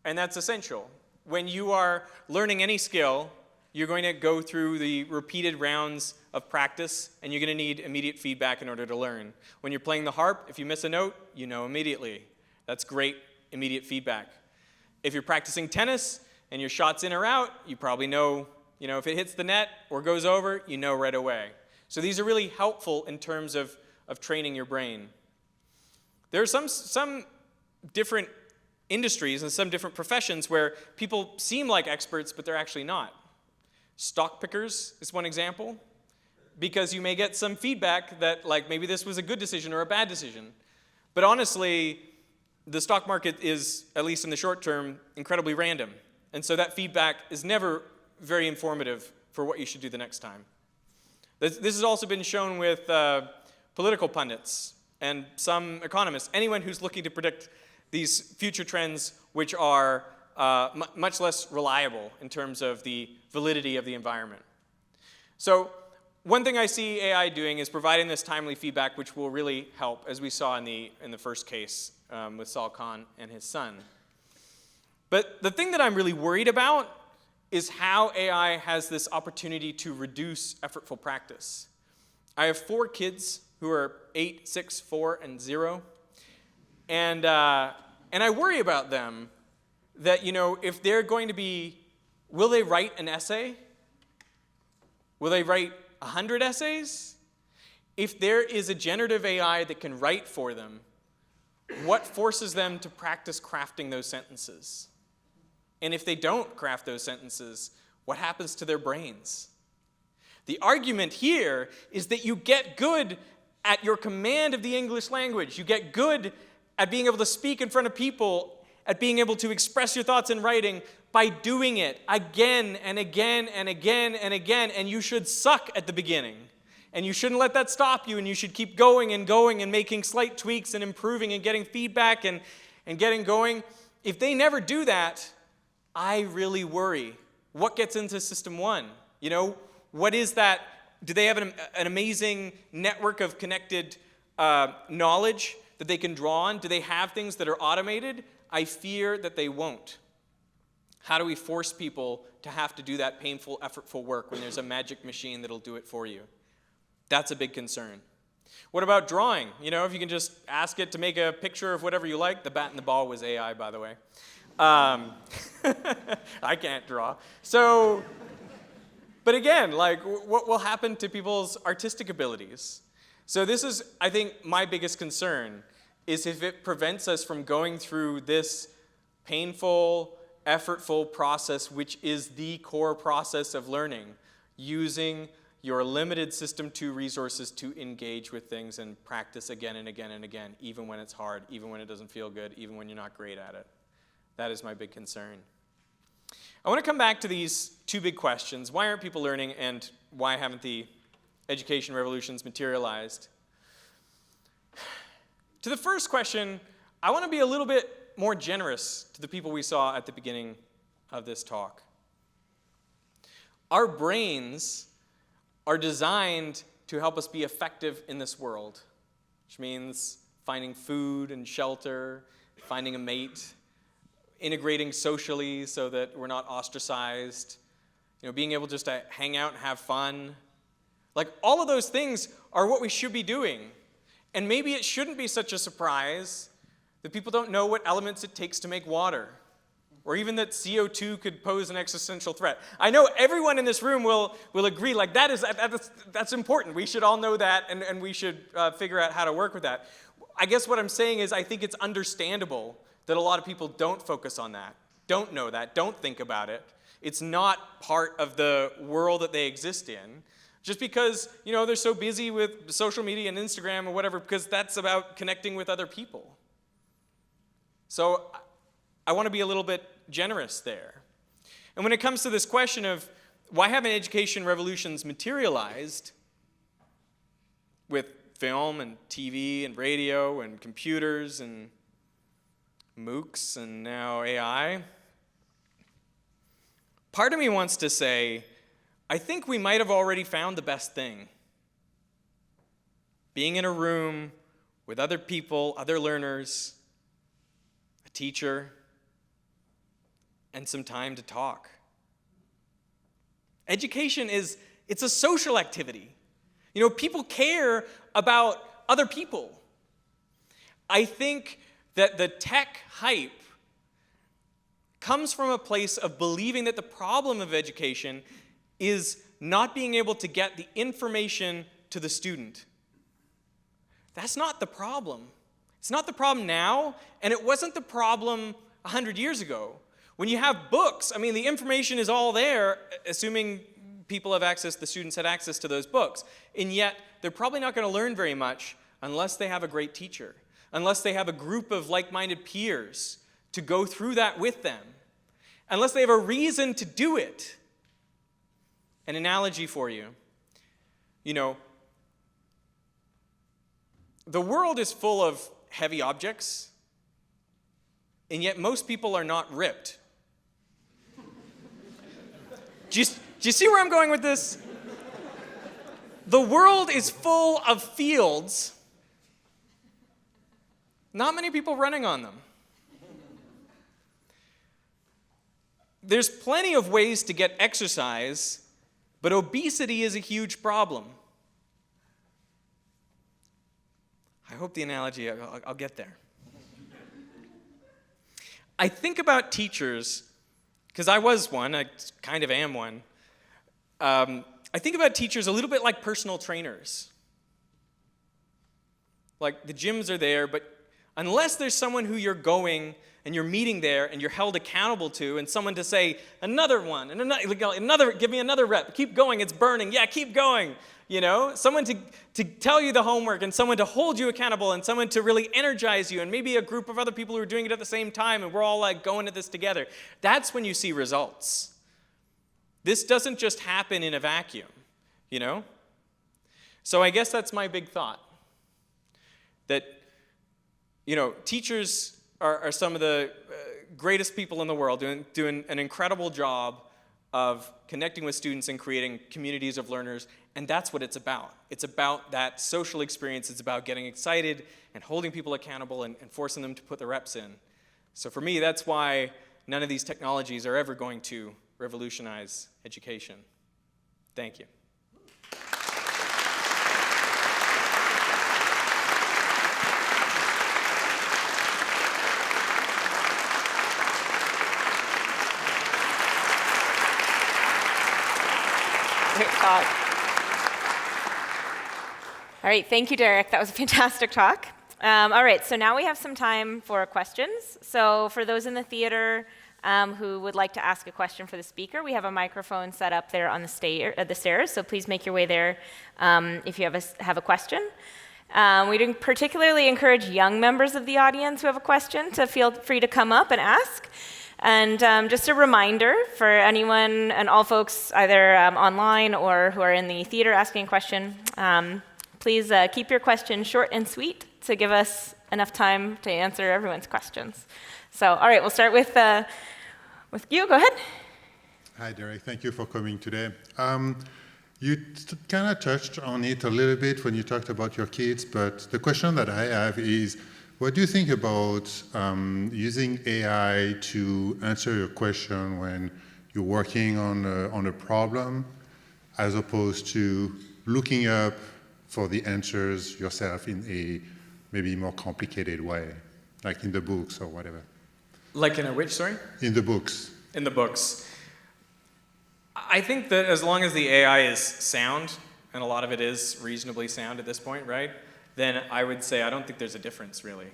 And that's essential. When you are learning any skill, you're going to go through the repeated rounds of practice, and you're going to need immediate feedback in order to learn. When you're playing the harp, if you miss a note, you know immediately. That's great immediate feedback. If you're practicing tennis and your shot's in or out, you probably know, if it hits the net or goes over, you know right away. So these are really helpful in terms of training your brain. There are some different industries and some different professions where people seem like experts, but they're actually not. Stock pickers is one example, because you may get some feedback that maybe this was a good decision or a bad decision. But honestly, the stock market is, at least in the short term, incredibly random. And so that feedback is never very informative for what you should do the next time. This has also been shown with political pundits. and some economists, anyone who's looking to predict these future trends which are much less reliable in terms of the validity of the environment. So one thing I see AI doing is providing this timely feedback, which will really help, as we saw in the first case with Saul Khan and his son. But the thing that I'm really worried about is how AI has this opportunity to reduce effortful practice. I have 4 kids who are 8, 6, 4, and 0. And I worry about them that, if they're going to be, will they write an essay? Will they write 100 essays? If there is a generative AI that can write for them, what forces them to practice crafting those sentences? And if they don't craft those sentences, what happens to their brains? The argument here is that you get good at your command of the English language. You get good at being able to speak in front of people, at being able to express your thoughts in writing by doing it again and again and again and again. And you should suck at the beginning. And you shouldn't let that stop you, and you should keep going and making slight tweaks and improving and getting feedback and getting going. If they never do that, I really worry. What gets into System 1? What is that? Do they have an amazing network of connected knowledge that they can draw on? Do they have things that are automated? I fear that they won't. How do we force people to have to do that painful, effortful work when there's a magic machine that'll do it for you? That's a big concern. What about drawing? If you can just ask it to make a picture of whatever you like. The bat and the ball was AI, by the way. I can't draw. So, but again, what will happen to people's artistic abilities? So this is, I think, my biggest concern, is if it prevents us from going through this painful, effortful process, which is the core process of learning, using your limited System 2 resources to engage with things and practice again and again and again, even when it's hard, even when it doesn't feel good, even when you're not great at it. That is my big concern. I want to come back to these 2 big questions. Why aren't people learning, and why haven't the education revolutions materialized? To the first question, I want to be a little bit more generous to the people we saw at the beginning of this talk. Our brains are designed to help us be effective in this world, which means finding food and shelter, finding a mate, integrating socially so that we're not ostracized, being able just to hang out and have fun. All of those things are what we should be doing. And maybe it shouldn't be such a surprise that people don't know what elements it takes to make water, or even that CO2 could pose an existential threat. I know everyone in this room will agree, that's important. We should all know that, and we should figure out how to work with that. I guess what I'm saying is I think it's understandable that a lot of people don't focus on that, don't know that, don't think about it. It's not part of the world that they exist in, just because they're so busy with social media and Instagram or whatever, because that's about connecting with other people. So I want to be a little bit generous there. And when it comes to this question of why haven't education revolutions materialized with film and TV and radio and computers and MOOCs and now AI, part of me wants to say, I think we might have already found the best thing. Being in a room with other people, other learners, a teacher, and some time to talk. Education it's a social activity. People care about other people. I think that the tech hype comes from a place of believing that the problem of education is not being able to get the information to the student. That's not the problem. It's not the problem now, and it wasn't the problem 100 years ago. When you have books, the information is all there, assuming people have access, the students had access to those books. And yet, they're probably not going to learn very much unless they have a great teacher, unless they have a group of like-minded peers to go through that with them, unless they have a reason to do it. An analogy for you. the world is full of heavy objects, and yet most people are not ripped. Do you see where I'm going with this? The world is full of fields, not many people running on them. There's plenty of ways to get exercise, but obesity is a huge problem. I hope the analogy, I'll get there. I think about teachers, because I was one, I kind of am one. I think about teachers a little bit like personal trainers. Like the gyms are there, but unless there's someone who you're going and you're meeting there and you're held accountable to, and someone to say, another one, and another, give me another rep, keep going, it's burning, yeah, keep going. You know, someone to tell you the homework, and someone to hold you accountable, and someone to really energize you, and maybe a group of other people who are doing it at the same time, and we're all like going at this together. That's when you see results. This doesn't just happen in a vacuum, you know? So I guess that's my big thought. That, you know, teachers are some of the greatest people in the world, doing an incredible job of connecting with students and creating communities of learners, and that's what it's about. It's about that social experience. It's about getting excited and holding people accountable and forcing them to put the reps in. So for me, that's why none of these technologies are ever going to revolutionize education. Thank you. Great talk. All right, thank you, Derek. That was a fantastic talk. All right, so now we have some time for questions. So for those in the theater who would like to ask a question for the speaker, we have a microphone set up there on the stairs, so please make your way there if you have a question. We particularly encourage young members of the audience who have a question to feel free to come up and ask. And just a reminder for anyone and all folks either online or who are in the theater asking a question, please keep your question short and sweet to give us enough time to answer everyone's questions. So, all right, we'll start with you. Go ahead. Hi, Derek. Thank you for coming today. You kind of touched on it a little bit when you talked about your kids, but the question that I have is, what do you think about using AI to answer your question when you're working on a problem, as opposed to looking up for the answers yourself in a maybe more complicated way, like in the books or whatever? Like in a which, sorry? In the books. In the books. I think that as long as the AI is sound, and a lot of it is reasonably sound at this point, right? Then I would say I don't think there's a difference, really.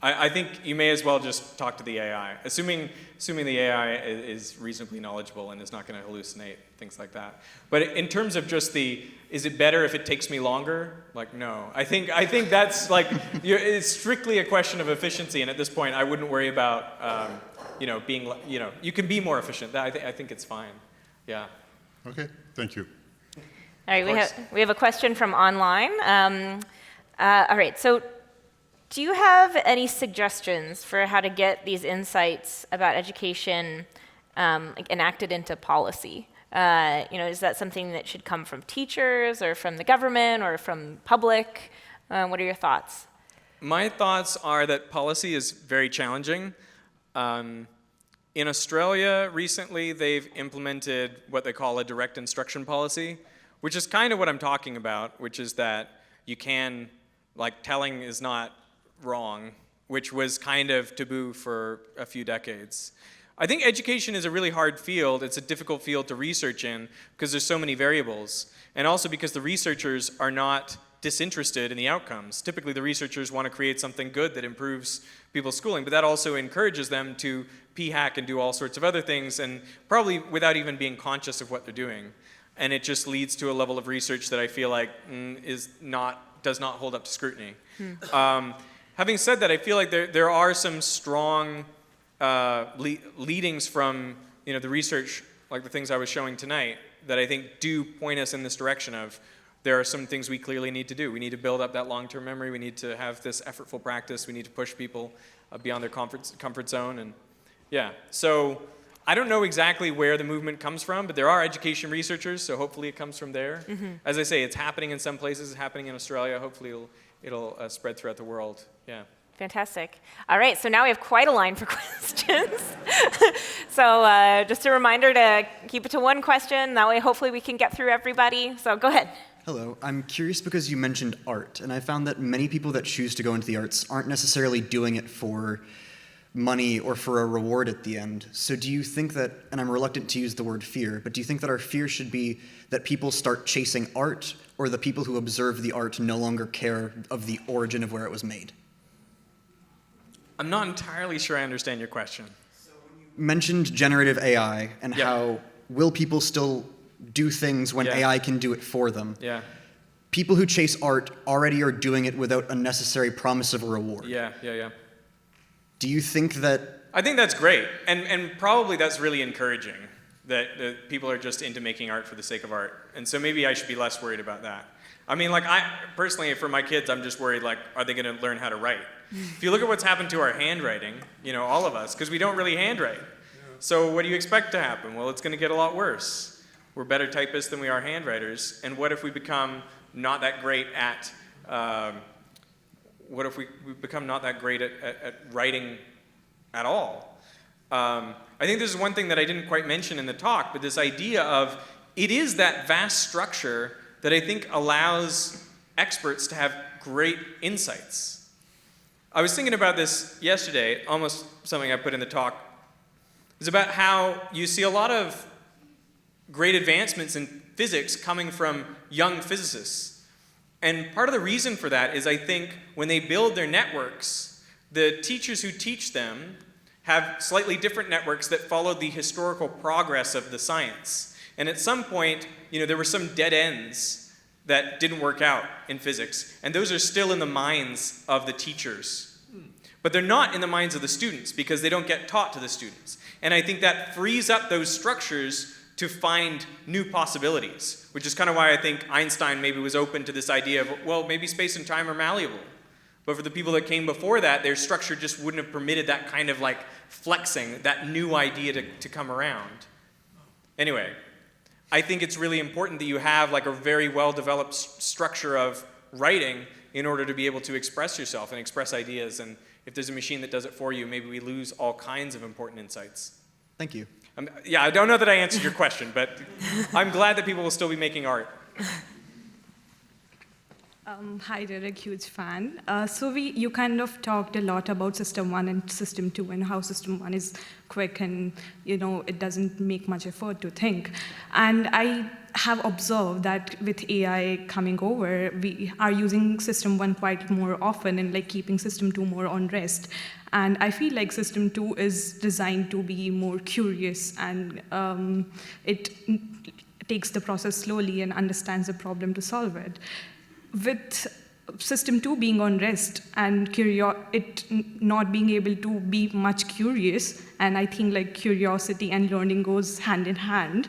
I think you may as well just talk to the AI, assuming the AI is reasonably knowledgeable and is not going to hallucinate, things like that. But in terms of just is it better if it takes me longer? Like, no. I think that's like, it's strictly a question of efficiency, and at this point, I wouldn't worry about, being, you can be more efficient. I think it's fine. Yeah. Okay. Thank you. All right. We have a question from online. All right. So, do you have any suggestions for how to get these insights about education enacted into policy? Is that something that should come from teachers or from the government or from public? What are your thoughts? My thoughts are that policy is very challenging. In Australia, recently, they've implemented what they call a direct instruction policy, which is kind of what I'm talking about, which is that you can, telling is not wrong, which was kind of taboo for a few decades. I think education is a really hard field. It's a difficult field to research in because there's so many variables, and also because the researchers are not disinterested in the outcomes. Typically, the researchers want to create something good that improves people's schooling, but that also encourages them to p-hack and do all sorts of other things, and probably without even being conscious of what they're doing. And it just leads to a level of research that I feel like does not hold up to scrutiny. Having said that, I feel like there are some strong leadings from the research, like the things I was showing tonight, that I think do point us in this direction of there are some things we clearly need to do. We need to build up that long-term memory. We need to have this effortful practice. We need to push people beyond their comfort zone. And yeah, so I don't know exactly where the movement comes from, but there are education researchers, so hopefully it comes from there. As I say, it's happening in some places, it's happening in Australia. Hopefully it'll spread throughout the world. Yeah. Fantastic. All right, so now we have quite a line for questions. So just a reminder to keep it to one question. That way, hopefully, we can get through everybody. So go ahead. Hello. I'm curious because you mentioned art, and I found that many people that choose to go into the arts aren't necessarily doing it for money or for a reward at the end. So do you think that, and I'm reluctant to use the word fear, but do you think that our fear should be that people start chasing art, or the people who observe the art no longer care of the origin of where it was made? I'm not entirely sure I understand your question. Mentioned generative AI and how will people still do things when AI can do it for them? Yeah. People who chase art already are doing it without a necessary promise of a reward. Yeah. Do you think that... I think that's great, and probably that's really encouraging, that people are just into making art for the sake of art. And so maybe I should be less worried about that. I mean, like, I personally, for my kids, I'm just worried, like, are they going to learn how to write? If you look at what's happened to our handwriting, you know, all of us, because we don't really handwrite. So what do you expect to happen? Well, it's going to get a lot worse. We're better typists than we are handwriters. And what if we become not that great at, what if we become not that great at writing at all? I think this is one thing that I didn't quite mention in the talk, but this idea of it is that vast structure that I think allows experts to have great insights. I was thinking about this yesterday, almost something I put in the talk. It's about how you see a lot of great advancements in physics coming from young physicists. And part of the reason for that is I think when they build their networks, the teachers who teach them have slightly different networks that follow the historical progress of the science. And at some point, you know, there were some dead ends that didn't work out in physics, and those are still in the minds of the teachers. But they're not in the minds of the students because they don't get taught to the students. And I think that frees up those structures to find new possibilities, which is kind of why I think Einstein maybe was open to this idea of, well, maybe space and time are malleable. But for the people that came before that, their structure just wouldn't have permitted that kind of like flexing, that new idea to come around. Anyway, I think it's really important that you have like a very well-developed structure of writing in order to be able to express yourself and express ideas. And if there's a machine that does it for you, maybe we lose all kinds of important insights. Thank you. Yeah, I don't know that I answered your question, but I'm glad that people will still be making art. Hi, Derek, huge fan. So you kind of talked a lot about System 1 and System 2 and how System 1 is quick and, you know, it doesn't make much effort to think. And I have observed that with AI coming over, we are using System 1 quite more often and like keeping System 2 more on rest. And I feel like System 2 is designed to be more curious and it takes the process slowly and understands the problem to solve it. With System 2 being on rest and it not being able to be much curious, and I think like curiosity and learning goes hand in hand,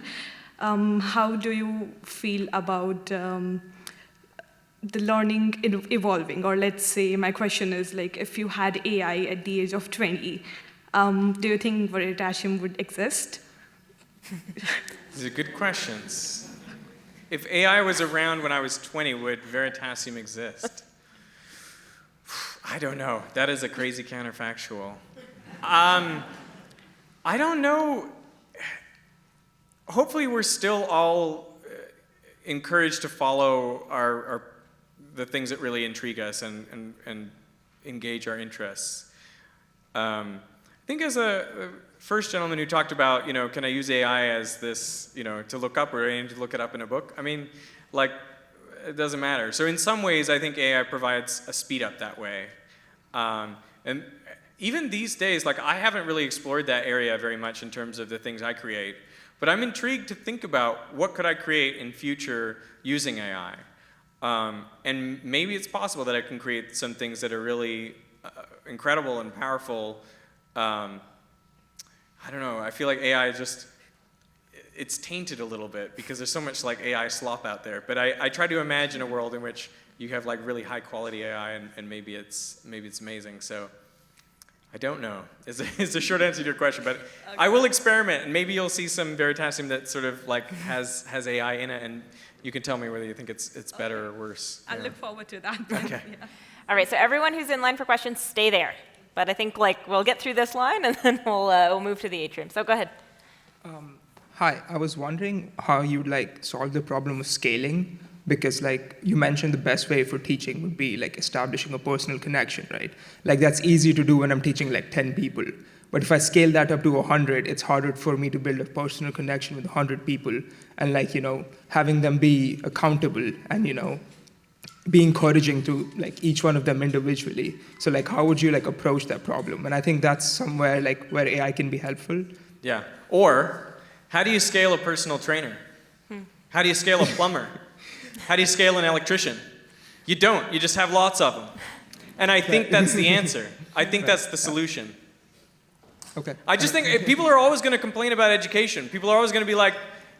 how do you feel about the learning evolving? Or let's say my question is like, if you had AI at the age of 20, do you think Veritasium would exist? These are good questions. If AI was around when I was 20, would Veritasium exist? I don't know. That is a crazy counterfactual. I don't know. Hopefully we're still all encouraged to follow the things that really intrigue us and engage our interests. I think as a first gentleman who talked about, you know, can I use AI as this, you know, to look up or I need to look it up in a book? I mean, like, it doesn't matter. So in some ways, I think AI provides a speed up that way. And even these days, like, I haven't really explored that area very much in terms of the things I create, but I'm intrigued to think about what could I create in future using AI. And maybe it's possible that I can create some things that are really incredible and powerful. I don't know, I feel like AI just, it's tainted a little bit because there's so much like AI slop out there. But I try to imagine a world in which you have like really high quality AI and maybe it's amazing. So I don't know is the short answer to your question, but okay. I will experiment and maybe you'll see some Veritasium that sort of like has AI in it and you can tell me whether you think it's better or worse. I look forward to that. Okay. Yeah. All right, so everyone who's in line for questions, stay there. But I think like we'll get through this line and then we'll move to the atrium. So go ahead. Hi, I was wondering how you'd like solve the problem of scaling, because like you mentioned the best way for teaching would be like establishing a personal connection, right? Like that's easy to do when I'm teaching like 10 people. But if I scale that up to 100, it's harder for me to build a personal connection with 100 people and like, having them be accountable and, be encouraging to like each one of them individually. So like how would you like approach that problem? And I think that's somewhere like where AI can be helpful. Yeah. Or how do you scale a personal trainer? How do you scale a plumber? How do you scale an electrician? You don't. You just have lots of them. And I think that's the answer. I think that's the solution. Okay. I just think people are always going to complain about education. People are always going to be like,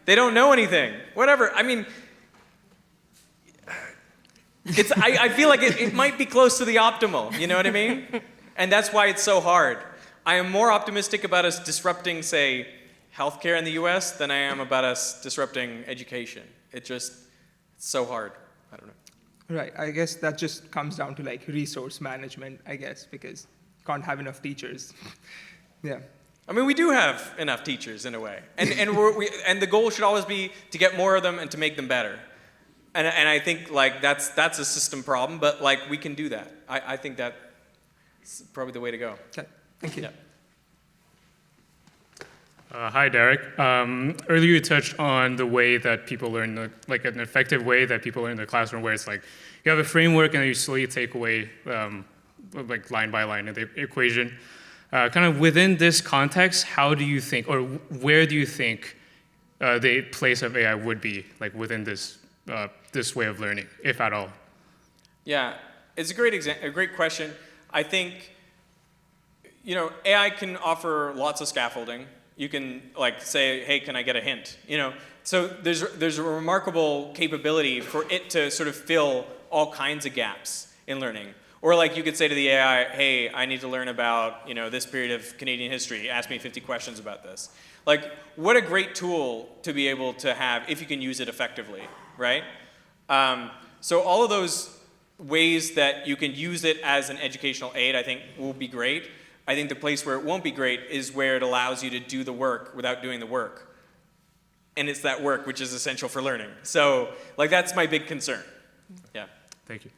they don't know anything. Whatever. I mean, I feel like it might be close to the optimal, you know what I mean? And that's why it's so hard. I am more optimistic about us disrupting, say, healthcare in the US than I am about us disrupting education. It's so hard. I don't know. Right, I guess that just comes down to like resource management, I guess, because can't have enough teachers. Yeah. I mean, we do have enough teachers in a way. And the goal should always be to get more of them and to make them better. And I think like that's a system problem, but like we can do that. I think that's probably the way to go. Okay, thank you. Yeah. Hi, Derek. Earlier you touched on the way that people learn, like an effective way that people learn in the classroom, where it's like you have a framework and you slowly take away like line by line of the equation. Kind of within this context, how do you think, or where do you think the place of AI would be, like within this this way of learning, if at all? Yeah, it's a great question. I think, AI can offer lots of scaffolding. You can like say, hey, can I get a hint? So there's a remarkable capability for it to sort of fill all kinds of gaps in learning. Or like you could say to the AI, hey, I need to learn about this period of Canadian history. Ask me 50 questions about this. Like, what a great tool to be able to have if you can use it effectively, right? So all of those ways that you can use it as an educational aid, I think, will be great. I think the place where it won't be great is where it allows you to do the work without doing the work. And it's that work which is essential for learning. So, like, that's my big concern. Yeah. Thank you.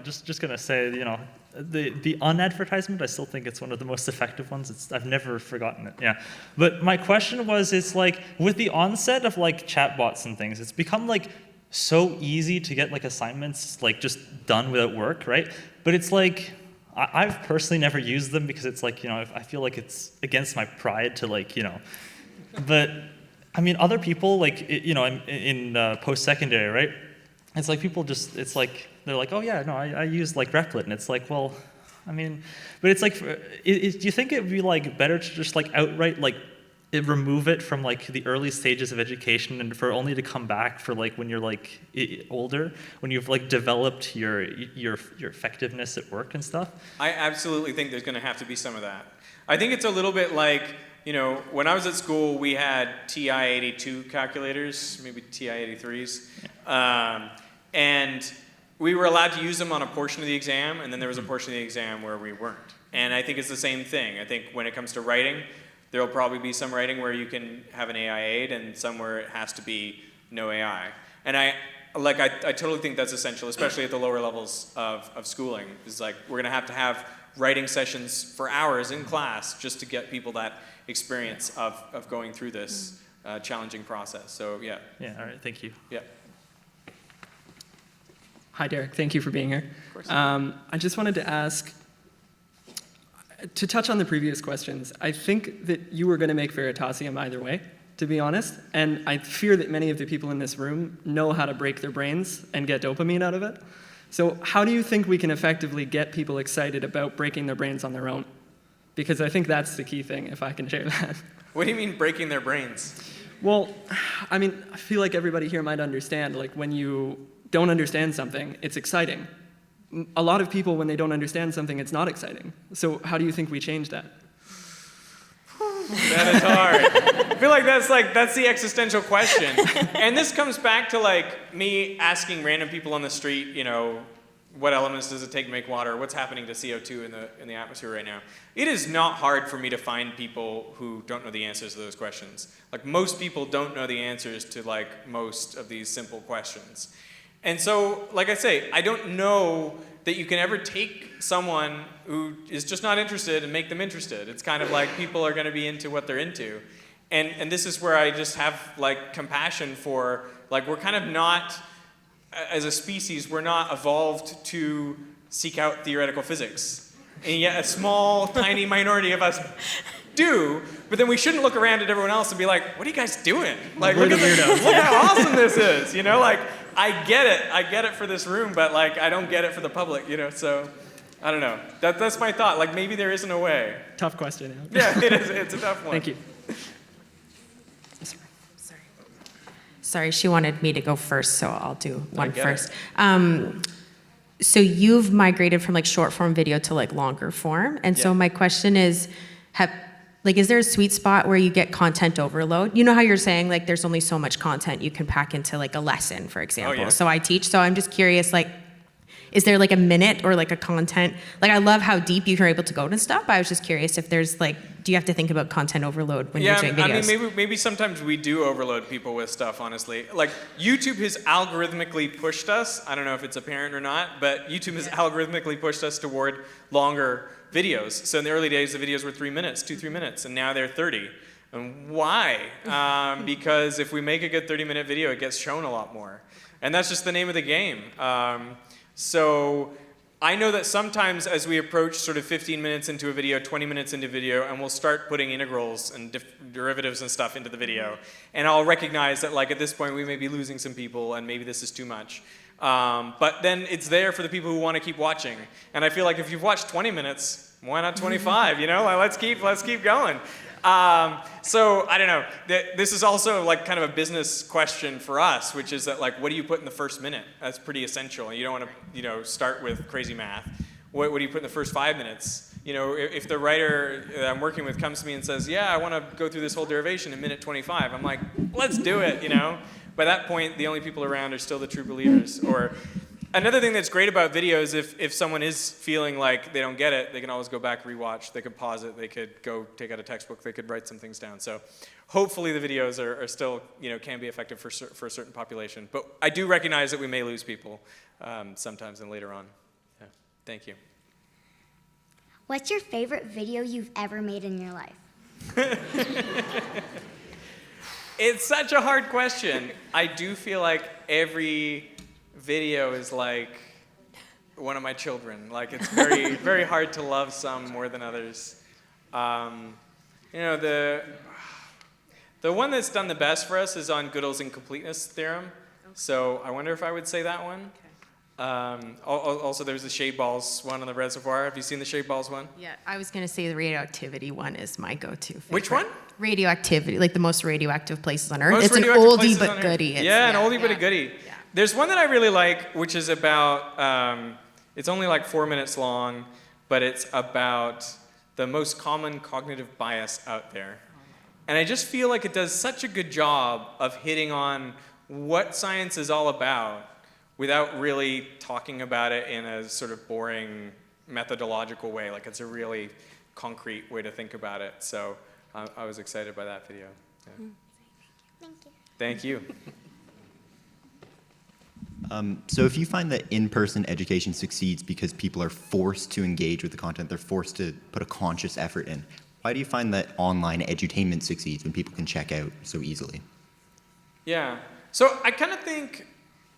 Just gonna say, the unadvertisement, I still think it's one of the most effective ones. I've never forgotten it. Yeah. But my question was, it's like with the onset of like chatbots and things, it's become like so easy to get like assignments like just done without work, right? But it's like I've personally never used them because it's like I feel like it's against my pride to like But I mean, other people like in post-secondary, right? It's like people just, it's like, they're like, oh yeah, no, I use like Replit, and it's like, well, I mean, but it's like, do you think it would be like better to just like outright like remove it from like the early stages of education and for only to come back for like when you're like older, when you've like developed your effectiveness at work and stuff? I absolutely think there's going to have to be some of that. I think it's a little bit like, when I was at school, we had TI-82 calculators, maybe TI-83s. Yeah. And we were allowed to use them on a portion of the exam, and then there was a portion of the exam where we weren't. And I think it's the same thing. I think when it comes to writing, there will probably be some writing where you can have an AI aid, and some where it has to be no AI. And I totally think that's essential, especially at the lower levels of schooling. It's like we're going to have writing sessions for hours in class just to get people that experience of going through this challenging process. So yeah. Yeah, all right, thank you. Yeah. Hi, Derek. Thank you for being here. Of course. I just wanted to ask, to touch on the previous questions, I think that you were going to make Veritasium either way, to be honest. And I fear that many of the people in this room know how to break their brains and get dopamine out of it. So how do you think we can effectively get people excited about breaking their brains on their own? Because I think that's the key thing, if I can share that. What do you mean breaking their brains? Well, I mean, I feel like everybody here might understand, like when you don't understand something, it's exciting. A lot of people, when they don't understand something, it's not exciting. So how do you think we change that? That is hard. I feel like that's the existential question. And this comes back to like me asking random people on the street, you know, what elements does it take to make water? What's happening to CO2 in the atmosphere right now? It is not hard for me to find people who don't know the answers to those questions. Like most people don't know the answers to like most of these simple questions. And so, like I say, I don't know that you can ever take someone who is just not interested and make them interested. It's kind of like people are going to be into what they're into. And this is where I just have like compassion for, like we're kind of not, as a species, we're not evolved to seek out theoretical physics. And yet a small, tiny minority of us do, but then we shouldn't look around at everyone else and be like, what are you guys doing? Like, look how awesome this is, you know? Like, I get it for this room, but like, I don't get it for the public, you know? So, I don't know. That's my thought. Like, maybe there isn't a way. Tough question. Yeah, it is. It's a tough one. Thank you. Sorry, she wanted me to go first, so I'll do one first. So you've migrated from like short form video to like longer form, and so my question is, is there a sweet spot where you get content overload? You know how you're saying like there's only so much content you can pack into like a lesson, for example. yeah. So I teach, so I'm just curious, like, is there like a minute or like a content? Like I love how deep you're able to go to stuff, but I was just curious if there's like, do you have to think about content overload when you're doing videos? I mean, maybe sometimes we do overload people with stuff, honestly. Like, YouTube has algorithmically pushed us, I don't know if it's apparent or not, but YouTube has algorithmically pushed us toward longer videos. So in the early days, the videos were 3 minutes, 2-3 minutes, and now they're 30. And why? Because if we make a good 30-minute video, it gets shown a lot more. And that's just the name of the game. So I know that sometimes as we approach sort of 15 minutes into a video, 20 minutes into video, and we'll start putting integrals and derivatives and stuff into the video, and I'll recognize that like at this point we may be losing some people and maybe this is too much. But then it's there for the people who want to keep watching. And I feel like if you've watched 20 minutes, why not 25, you know? Like, let's keep going. So I don't know. This is also like kind of a business question for us, which is that like, what do you put in the first minute? That's pretty essential. You don't want to, start with crazy math. What do you put in the first 5 minutes? You know, if the writer that I'm working with comes to me and says, yeah, I want to go through this whole derivation in minute 25, I'm like, let's do it, you know? By that point, the only people around are still the true believers. Or another thing that's great about video is if someone is feeling like they don't get it, they can always go back, rewatch, they could pause it, they could go take out a textbook, they could write some things down. So hopefully the videos are still, can be effective for a certain population. But I do recognize that we may lose people sometimes and later on. Yeah. Thank you. What's your favorite video you've ever made in your life? It's such a hard question. I do feel like every video is like one of my children. Like it's very, very hard to love some more than others. The one that's done the best for us is on Gödel's incompleteness theorem. So I wonder if I would say that one. Also, there's the shade balls one on the reservoir. Have you seen the shade balls one? Yeah, I was going to say the radioactivity one is my go-to favorite. Which one? Radioactivity, like the most radioactive places on Earth. Most It's an radioactive oldie places but on Earth. goodie. Yeah, an oldie but a goodie. Yeah. There's one that I really like, which is about, it's only like 4 minutes long, but it's about the most common cognitive bias out there. And I just feel like it does such a good job of hitting on what science is all about without really talking about it in a sort of boring methodological way. Like it's a really concrete way to think about it. So I was excited by that video. Yeah. Thank you. So if you find that in-person education succeeds because people are forced to engage with the content, they're forced to put a conscious effort in, why do you find that online edutainment succeeds when people can check out so easily? Yeah. So I kind of think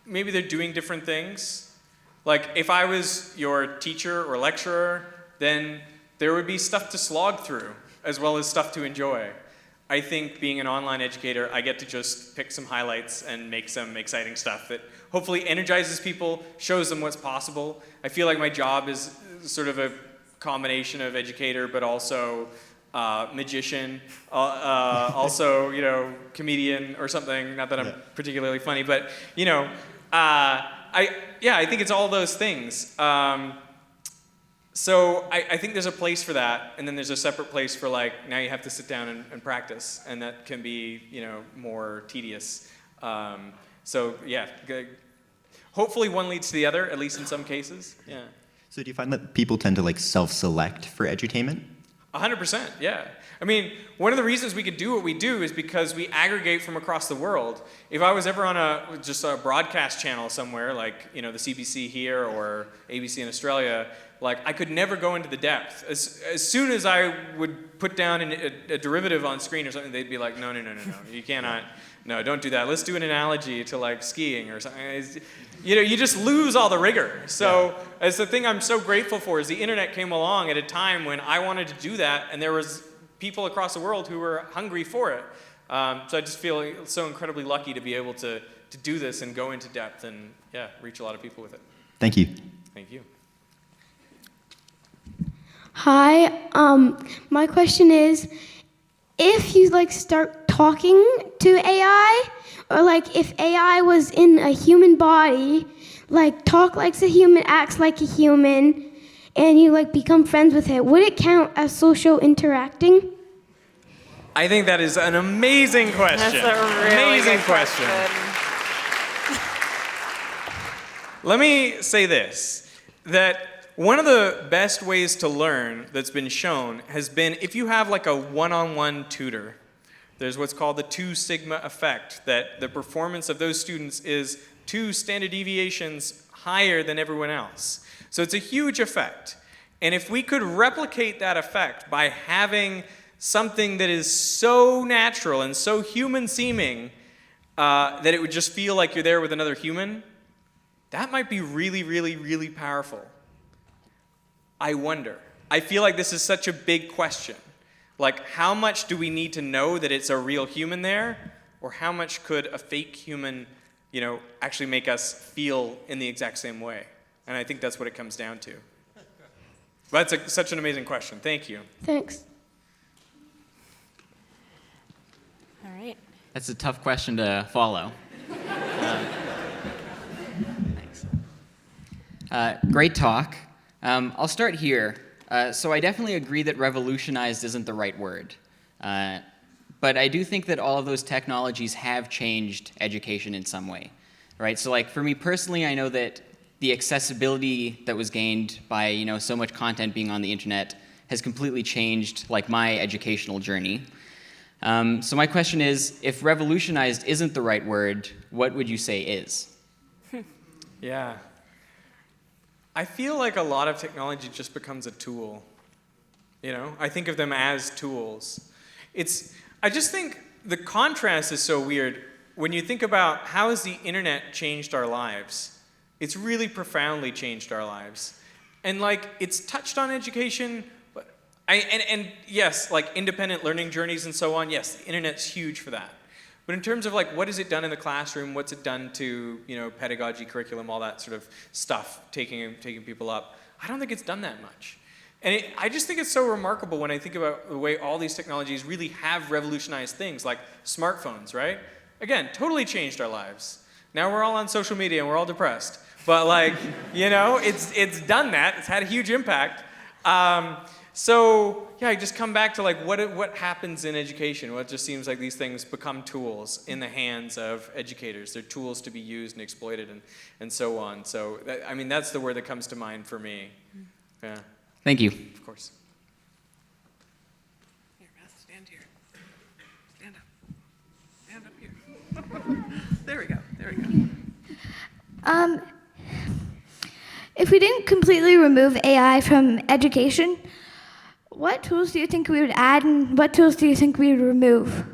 maybe they're doing different things. Like if I was your teacher or lecturer, then there would be stuff to slog through as well as stuff to enjoy. I think being an online educator, I get to just pick some highlights and make some exciting stuff that hopefully energizes people, shows them what's possible. I feel like my job is sort of a combination of educator, but also magician, also, you know, comedian or something. Not that I'm particularly funny, but, you know, I think it's all those things. So I think there's a place for that, and then there's a separate place for, like, now you have to sit down and practice, and that can be, you know, more tedious. So yeah, hopefully one leads to the other, at least in some cases. Yeah. So do you find that people tend to like self-select for edutainment? 100%, yeah. I mean, one of the reasons we could do what we do is because we aggregate from across the world. If I was ever on just a broadcast channel somewhere, like, you know, the CBC here or ABC in Australia, like, I could never go into the depth. As soon as I would put down a derivative on screen or something, they'd be like, no, you cannot. No, don't do that. Let's do an analogy to, like, skiing or something. You know, you just lose all the rigor. So it's the thing I'm so grateful for is the internet came along at a time when I wanted to do that, and there was people across the world who were hungry for it. So I just feel so incredibly lucky to be able to do this and go into depth and, yeah, reach a lot of people with it. Thank you. Thank you. Hi, my question is, if you like start talking to AI, or like if AI was in a human body, like talk like a human, acts like a human, and you like become friends with it, would it count as social interacting? I think that is an amazing question. That's a really amazing good question. Let me say this, that one of the best ways to learn that's been shown has been if you have like a one-on-one tutor. There's what's called the 2 sigma effect, that the performance of those students is 2 standard deviations higher than everyone else. So it's a huge effect. And if we could replicate that effect by having something that is so natural and so human-seeming that it would just feel like you're there with another human, that might be really, really, really powerful. I wonder. I feel like this is such a big question. Like, how much do we need to know that it's a real human there? Or how much could a fake human, you know, actually make us feel in the exact same way? And I think that's what it comes down to. But that's such an amazing question. Thank you. Thanks. All right. That's a tough question to follow. Thanks. Great talk. I'll start here. So I definitely agree that revolutionized isn't the right word. But I do think that all of those technologies have changed education in some way, right? So like for me personally, I know that the accessibility that was gained by, you know, so much content being on the internet has completely changed like my educational journey. So my question is, if revolutionized isn't the right word, what would you say is? Yeah. I feel like a lot of technology just becomes a tool. You know, I think of them as tools. I just think the contrast is so weird. When you think about how has the internet changed our lives, it's really profoundly changed our lives. And like, it's touched on education, but and yes, like independent learning journeys and so on, yes, the internet's huge for that. But in terms of like, what has it done in the classroom? What's it done to, you know, pedagogy, curriculum, all that sort of stuff, taking people up? I don't think it's done that much. And I just think it's so remarkable when I think about the way all these technologies really have revolutionized things, like smartphones, right? Again, totally changed our lives. Now we're all on social media and we're all depressed. But like, you know, it's done that. It's had a huge impact. So yeah, I just come back to like what happens in education. Well, it just seems like these things become tools in the hands of educators. They're tools to be used and exploited and so on. So I mean, that's the word that comes to mind for me. Yeah. Thank you. Of course. Here, Beth, stand here. Stand up. Stand up here. There we go. There we go. If we didn't completely remove AI from education, what tools do you think we would add, and what tools do you think we would remove?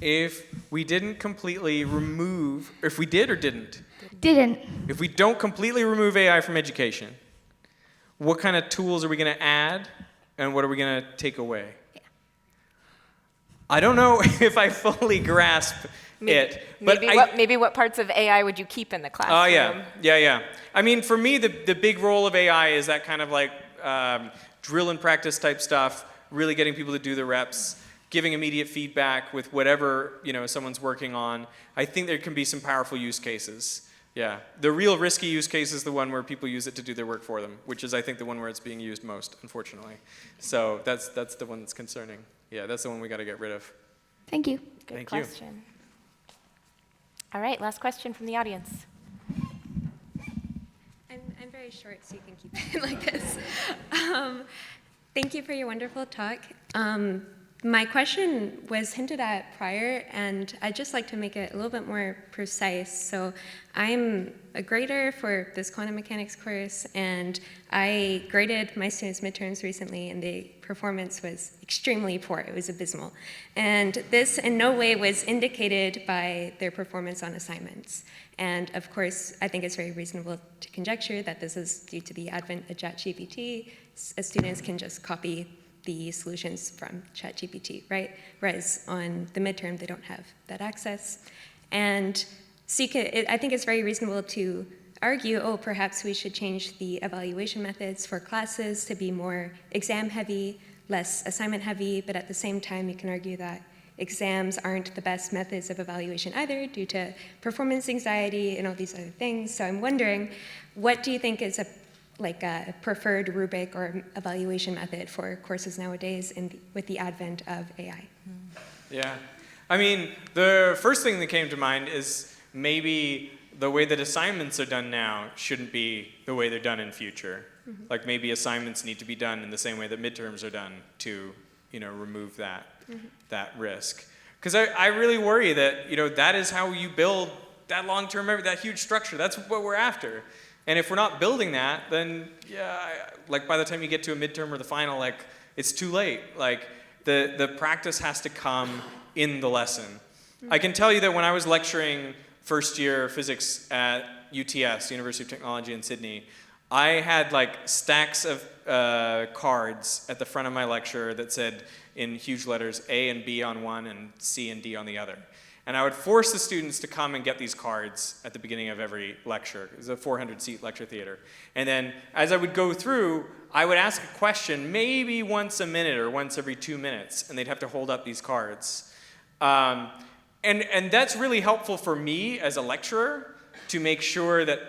If we didn't completely remove, or if we did or didn't? Didn't. If we don't completely remove AI from education, what kind of tools are we going to add, and what are we going to take away? Yeah. I don't know if I fully grasp it. But maybe what parts of AI would you keep in the classroom? Oh, yeah. I mean, for me, the big role of AI is that kind of like drill and practice type stuff, really getting people to do the reps, giving immediate feedback with whatever someone's working on. I think there can be some powerful use cases. Yeah, the real risky use case is the one where people use it to do their work for them, which is, I think, the one where it's being used most, unfortunately. So that's the one that's concerning. Yeah, that's the one we got to get rid of. Thank you. Good Thank question. All right, last question from the audience. I'm very short, so you can keep it like this. Thank you for your wonderful talk. My question was hinted at prior, and I'd just like to make it a little bit more precise. So I'm a grader for this quantum mechanics course, and I graded my students' midterms recently, and the performance was extremely poor. It was abysmal. And this in no way was indicated by their performance on assignments. And of course, I think it's very reasonable to conjecture that this is due to the advent of ChatGPT. Students can just copy the solutions from ChatGPT, right? Whereas on the midterm, they don't have that access. And so I think it's very reasonable to argue, oh, perhaps we should change the evaluation methods for classes to be more exam-heavy, less assignment-heavy, but at the same time, you can argue that exams aren't the best methods of evaluation either due to performance anxiety and all these other things. So I'm wondering, what do you think is a preferred rubric or evaluation method for courses nowadays with the advent of AI? Yeah. I mean, the first thing that came to mind is maybe the way that assignments are done now shouldn't be the way they're done in future. Mm-hmm. Like maybe assignments need to be done in the same way that midterms are done to, remove that that risk. Because I really worry that, that is how you build that long-term memory, that huge structure. That's what we're after. And if we're not building that, then by the time you get to a midterm or the final, it's too late. The practice has to come in the lesson. I can tell you that when I was lecturing first year physics at UTS, University of Technology in Sydney, I had stacks of cards at the front of my lecture that said in huge letters A and B on one and C and D on the other. And I would force the students to come and get these cards at the beginning of every lecture. It was a 400-seat lecture theater. And then as I would go through, I would ask a question maybe once a minute or once every 2 minutes, and they'd have to hold up these cards. And that's really helpful for me as a lecturer to make sure that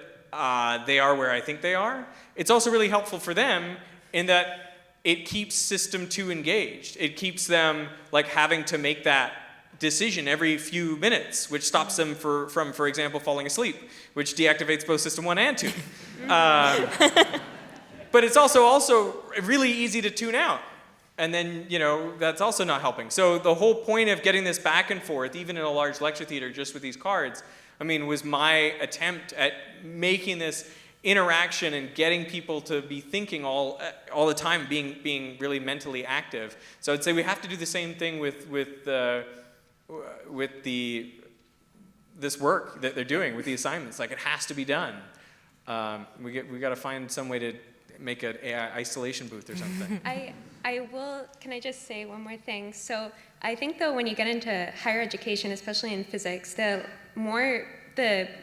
they are where I think they are. It's also really helpful for them in that it keeps System 2 engaged. It keeps them having to make that decision every few minutes, which stops them from, for example, falling asleep, which deactivates both System 1 and 2. But it's also really easy to tune out. And then, that's also not helping. So the whole point of getting this back and forth, even in a large lecture theater, just with these cards, was my attempt at making this interaction and getting people to be thinking all the time, being really mentally active. So I'd say we have to do the same thing with this work that they're doing with the assignments. It has to be done. We got to find some way to make an AI isolation booth or something. Can I just say one more thing? So I think though when you get into higher education, especially in physics, the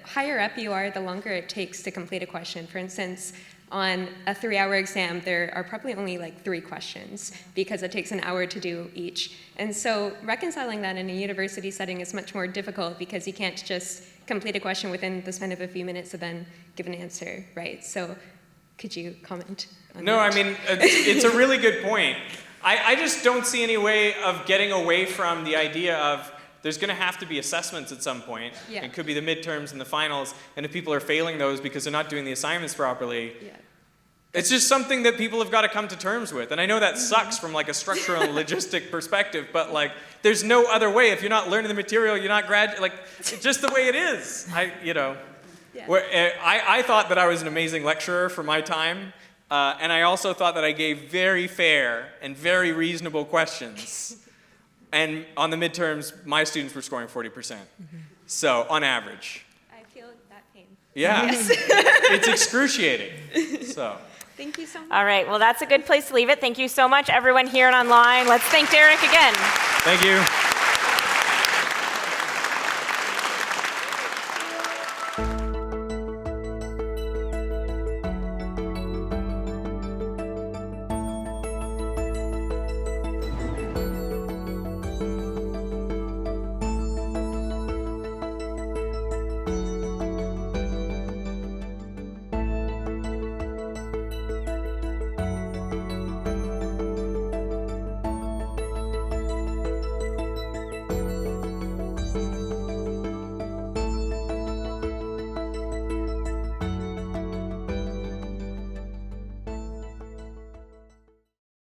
higher up you are, the longer it takes to complete a question. For instance, on a 3-hour exam, there are probably only 3 questions because it takes an hour to do each. And so reconciling that in a university setting is much more difficult because you can't just complete a question within the span of a few minutes and then give an answer, right? So could you comment on that? It's a really good point. I just don't see any way of getting away from the idea of there's going to have to be assessments at some point. Yeah. It could be the midterms and the finals, and if people are failing those because they're not doing the assignments properly, it's just something that people have got to come to terms with. And I know that sucks from a structural and logistic perspective, but there's no other way. If you're not learning the material, you're not it's just the way it is. I thought that I was an amazing lecturer for my time, and I also thought that I gave very fair and very reasonable questions. And on the midterms, my students were scoring 40%. So, on average. I feel that pain. Yeah. Yes. It's excruciating. So. Thank you so much. All right, well, that's a good place to leave it. Thank you so much, everyone here and online. Let's thank Derek again. Thank you.